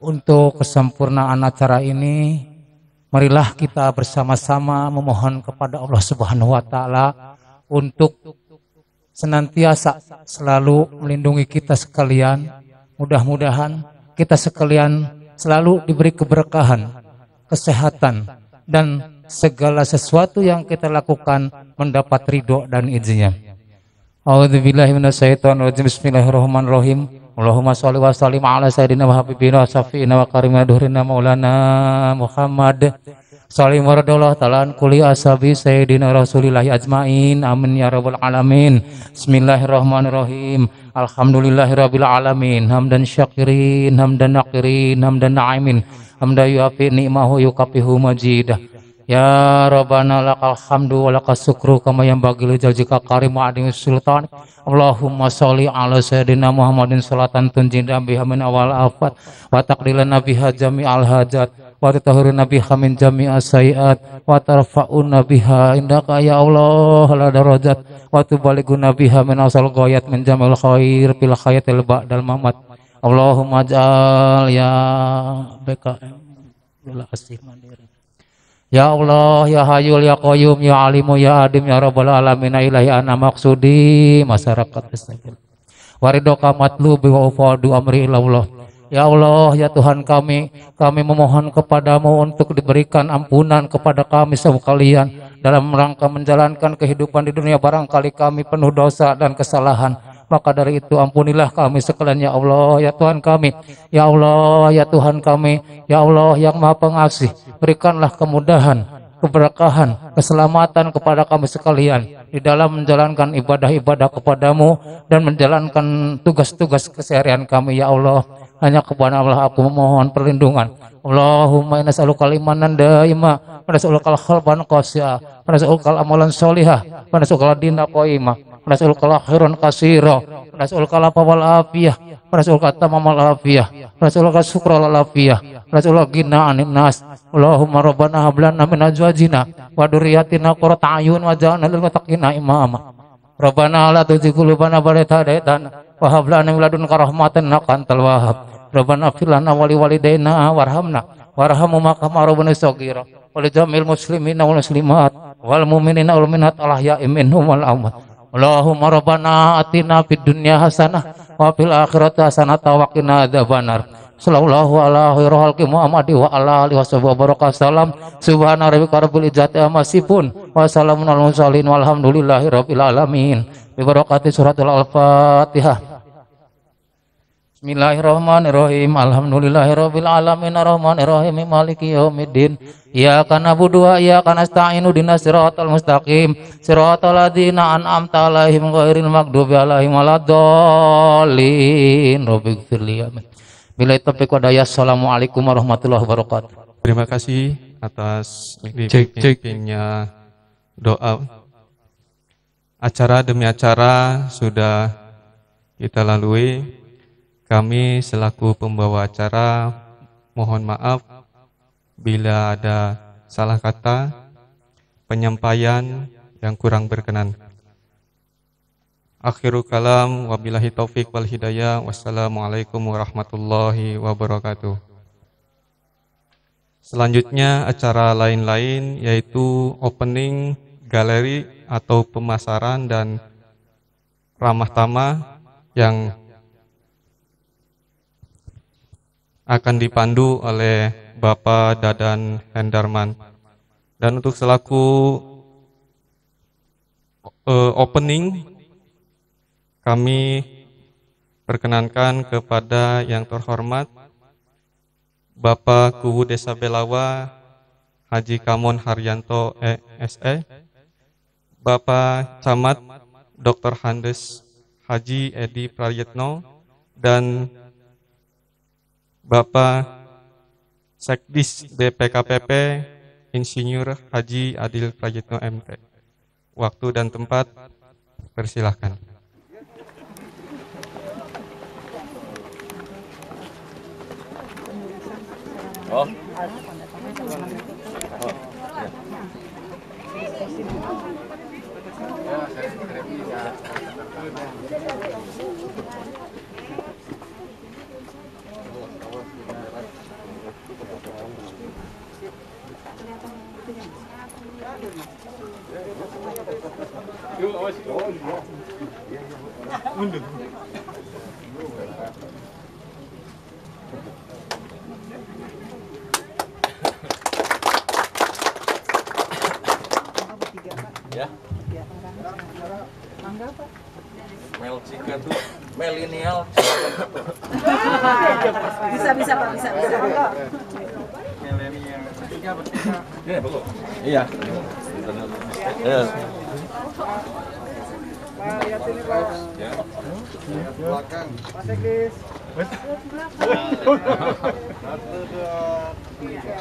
Untuk kesempurnaan acara ini, marilah kita bersama-sama memohon kepada Allah Subhanahu wa Ta'ala untuk senantiasa selalu melindungi kita sekalian. Mudah-mudahan kita sekalian selalu diberi keberkahan, kesehatan, dan segala sesuatu yang kita lakukan mendapat ridho dan izinnya. A'udzubillahi minasyaitonirrajim. Bismillahirrahmanirrahim. Allahumma sholli wa sallim ala sayyidina wa habibina wa syafi'ina wa karimina duhrina maulana Muhammad. Salim waradallahu ta'ala an kulli ashabi sayyidina rasulillahi ajmain. Amin ya rabbal alamin. Bismillahirrahmanirrahim. Alhamdulillahirabbil alamin. Hamdan syakirin, hamdan nakirin, hamdan na'imin, hamdan yuafi ni'mahu yukafihu majidah. Ya Rabbana lakal hamdu wa lakas syukru kama yanbaghi li wajhika karim wa adimi sultan. Allahumma sholli ala sayyidina Muhammadin salatan tunjina biha min awal afat wa taqdilana biha jami'al hajat wa tutahhiruna biha min jami'as sayiat wa tarfa'una biha indaka ya Allah la darajat wa tubalighuna biha min asal ghayat min jamil khair fil hayatil ba'dal mamat. Allahumma ja'al ya BKM bila asih mandiri. Ya Allah, ya Hayyul, ya Qayyum, ya Alimu, ya Adim, ya Rabbal Alamin, ilahi ana maksudi masyarakat istighfar. Waridoka matlubi wa ufadu amri ilallah. Ya Allah, ya Tuhan kami memohon kepadamu untuk diberikan ampunan kepada kami sekalian dalam rangka menjalankan kehidupan di dunia. Barangkali kami penuh dosa dan kesalahan, maka dari itu ampunilah kami sekalian ya Allah, ya Tuhan kami. Ya Allah, ya Tuhan kami, ya Allah yang Maha Pengasih, berikanlah kemudahan keberkahan, keselamatan kepada kami sekalian di dalam menjalankan ibadah-ibadah kepadamu dan menjalankan tugas-tugas keseharian kami ya Allah. Hanya kepada Allah aku memohon perlindungan. Allahumma inna nas'aluka imanan daima wa nas'aluka qalban qasya wa nas'aluka amalan sholihah wa nas'aluka dinan qayyimah wa nas'aluka khairan katsira wa nas'aluka wal afiyah wa nas'aluka tamamal afiyah wa nas'aluka syukral afiyah wa nas'aluka ghina 'anil nas. Allahumma rabbana hab lana min azwajina wa dzurriyyatina qurrata a'yun waj'alna lil muttaqina imama. Rabbana la tuzigh qulubana ba'da idh hadaytana wa hab lana min ladunka rahmatan innaka antal wahhab. Rabbana ighfir lana wa liwalidayna warhamna warhamhuma kama rabbayana shaghira wa li jamil muslimina wal muslimat wal mu'minina wal mu'minat al ahya'i minhum wal amwat. Allahumma rabbana atina fid dunya hasanah wa fil akhirati hasanah wa qina adzabannar. Sallallahu ala khairu khalqi Muhammad wa ala alihi washabihi wabarakatuh. Subhana rabbika rabbil izzati amma yasifun wa salamun alal mursalin walhamdulillahi rabbil alamin. Bi barakati suratul al-Fatihah. Bismillahirrahmanirrahim. Alhamdulillahirabbil alamin arrahmanirrahim maliki yaumiddin. Iyyaka na'budu wa iyyaka nasta'inu ihdinas siratal mustaqim siratal ladzina an'amta 'alaihim ghairil maghdubi alaihim waladdallin. Rabbighfirli amin. Bila taufiq wa hidayah. Assalamualaikum warahmatullahi wabarakatuh. Terima kasih atas dipimpinnya doa. Acara demi acara sudah kita lalui. Kami selaku pembawa acara mohon maaf bila ada salah kata, penyampaian yang kurang berkenan. Akhirul kalam wabillahi taufik wal hidayah. Wassalamualaikum warahmatullahi wabarakatuh. Selanjutnya acara lain-lain yaitu opening galeri atau pemasaran dan ramah tamah yang akan dipandu oleh Bapak Dadan Hendarman. Dan untuk selaku opening kami perkenankan kepada yang terhormat Bapak Kuwu Desa Belawa Haji Kamon Haryanto SE, Bapak Camat Dr. Handes Haji Edi Prayetno, dan Bapak Sekdis BPKPP Insinyur Haji Adil Prayetno MT. Waktu dan tempat persilahkan. Oh. Ya. Mel Cika tuh milenial. Bisa Pak, bisa. Milenial. Iya, bagus. Iya. Pak, lihat ini Pak. Ya. Belakang. Pak Sekdis. Satu, dua, tiga.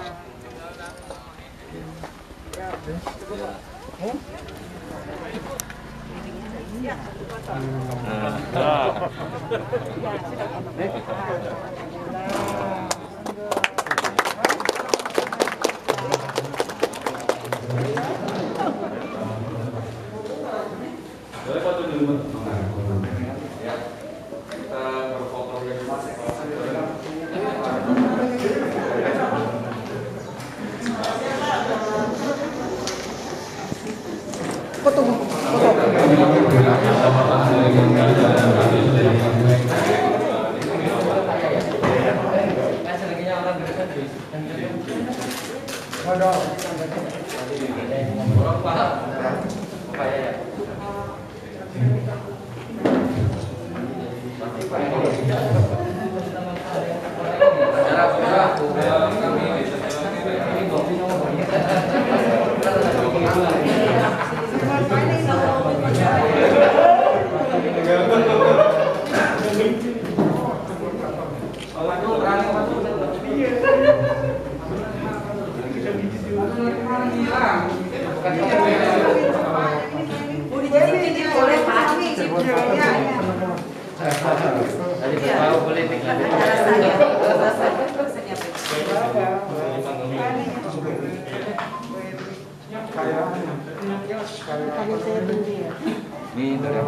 Ini dari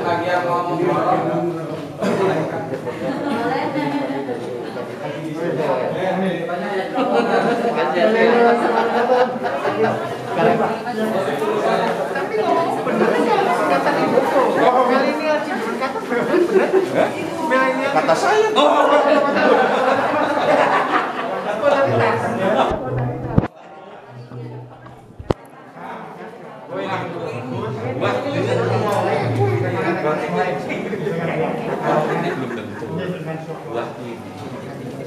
lagi yang ngomong kata saya.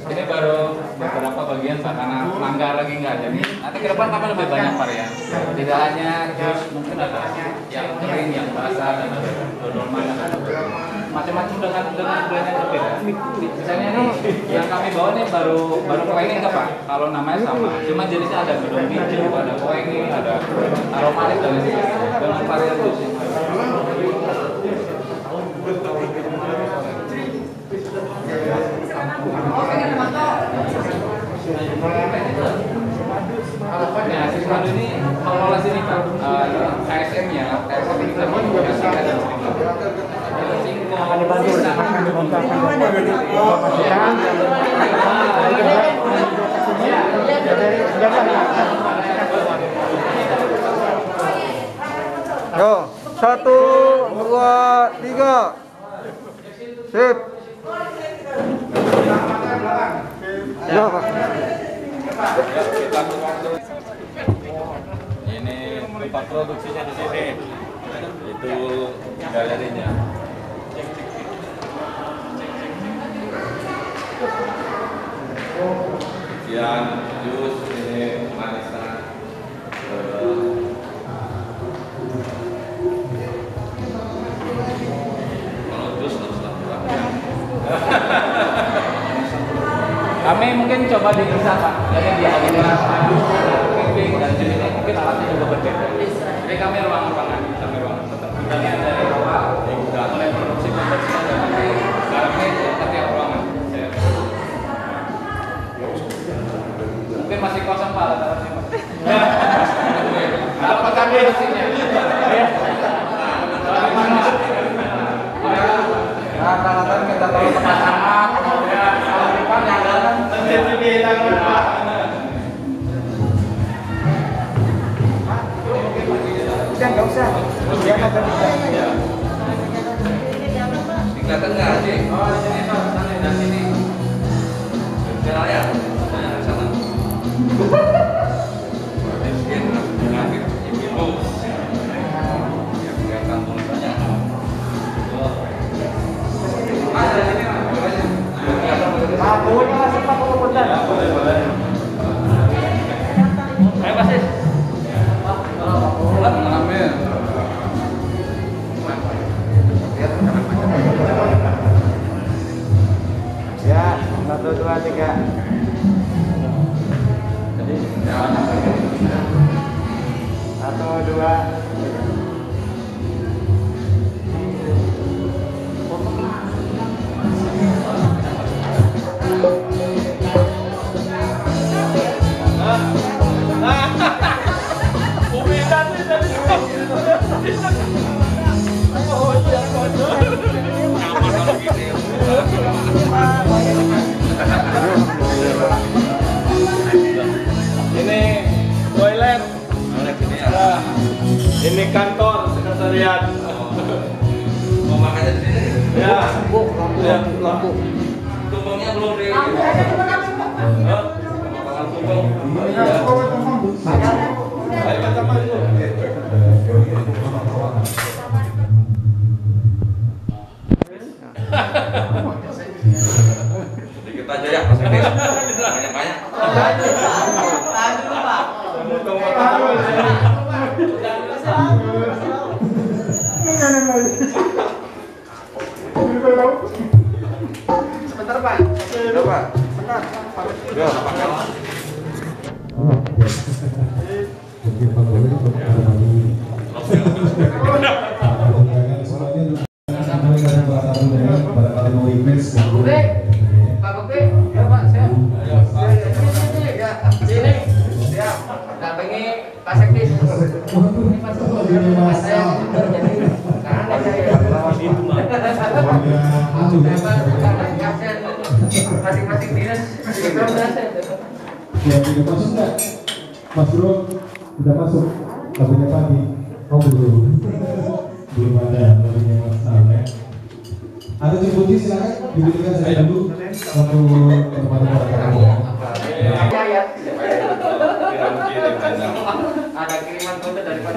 Ini baru beberapa bagian Pak, karena mangga lagi nggak jadi. Nanti ke depan kapan lebih banyak varian. Tidak hanya jus, mungkin ada yang kering, yang basah, dan ada dodol mangga, macam-macam dengan blend yang berbeda. Misalnya ini yang kami bawa nih baru koengin nggak Pak? Kalau namanya sama, cuma jenisnya ada gedung hijau, ada koengin, ada aromatik dan lain sebagainya dengan varian jus yang Nah, si Madu ini mengelola sini Pak, KSM-nya, KSM ini kita menggunakan dan Yo, 1, 2, 3. Sip. Ya, Pak. Ini tempat produksinya di sini. Itu galerinya. Yang jus ini manisan. Kalau jus harus lakukan. kami mungkin coba dipisah Pak, jadi dia ada camping dan jenisnya mungkin alatnya juga berbeda. Jadi kami ruangan pangan, kami ruangan tetap bagian dari awal, mulai produksi pembersihan dan nanti barangnya ke tiap ruangan. Mungkin masih kosong Pak, alat-alatnya Pak. Apa kami produksinya? Bagaimana? Rata-rata kita tahu tempat anak, kemudian depan yang ada Udah nggak usah. Dia ada di Kelihatan nggak sih? Oh, di sini Pak, sana dan sini. Jalan ya? Sana. Miskin, ngakit, ibu. Yang kelihatan tulisannya. Mas, dari sini Mas. Boleh masuk Pak, kalau bentar. Ya, boleh. Ayo Mas. Pulang ngambil. Ya, 1, 2, 3. Jadi, 1, 2. Ini toilet. Nah, ini kantor sekretariat. Mau makannya di sini? Ya. Lampu. Tumpengnya belum di. Tumpeng. Ayo sama dulu. Sedikit aja ya, Mas Edi. Banyak-banyak. Sebentar Pak. Udah Pak. Sebentar. Ya. Mungkin Pak Boy masing-masing dinas. ya tidak masuk nggak? Mas Bro udah masuk lagunya pagi. Oh belum ada lagunya Mas Saleh. Ada Ciputi silakan diberikan saya dulu untuk teman-teman kamu. Ada kiriman foto dari Pak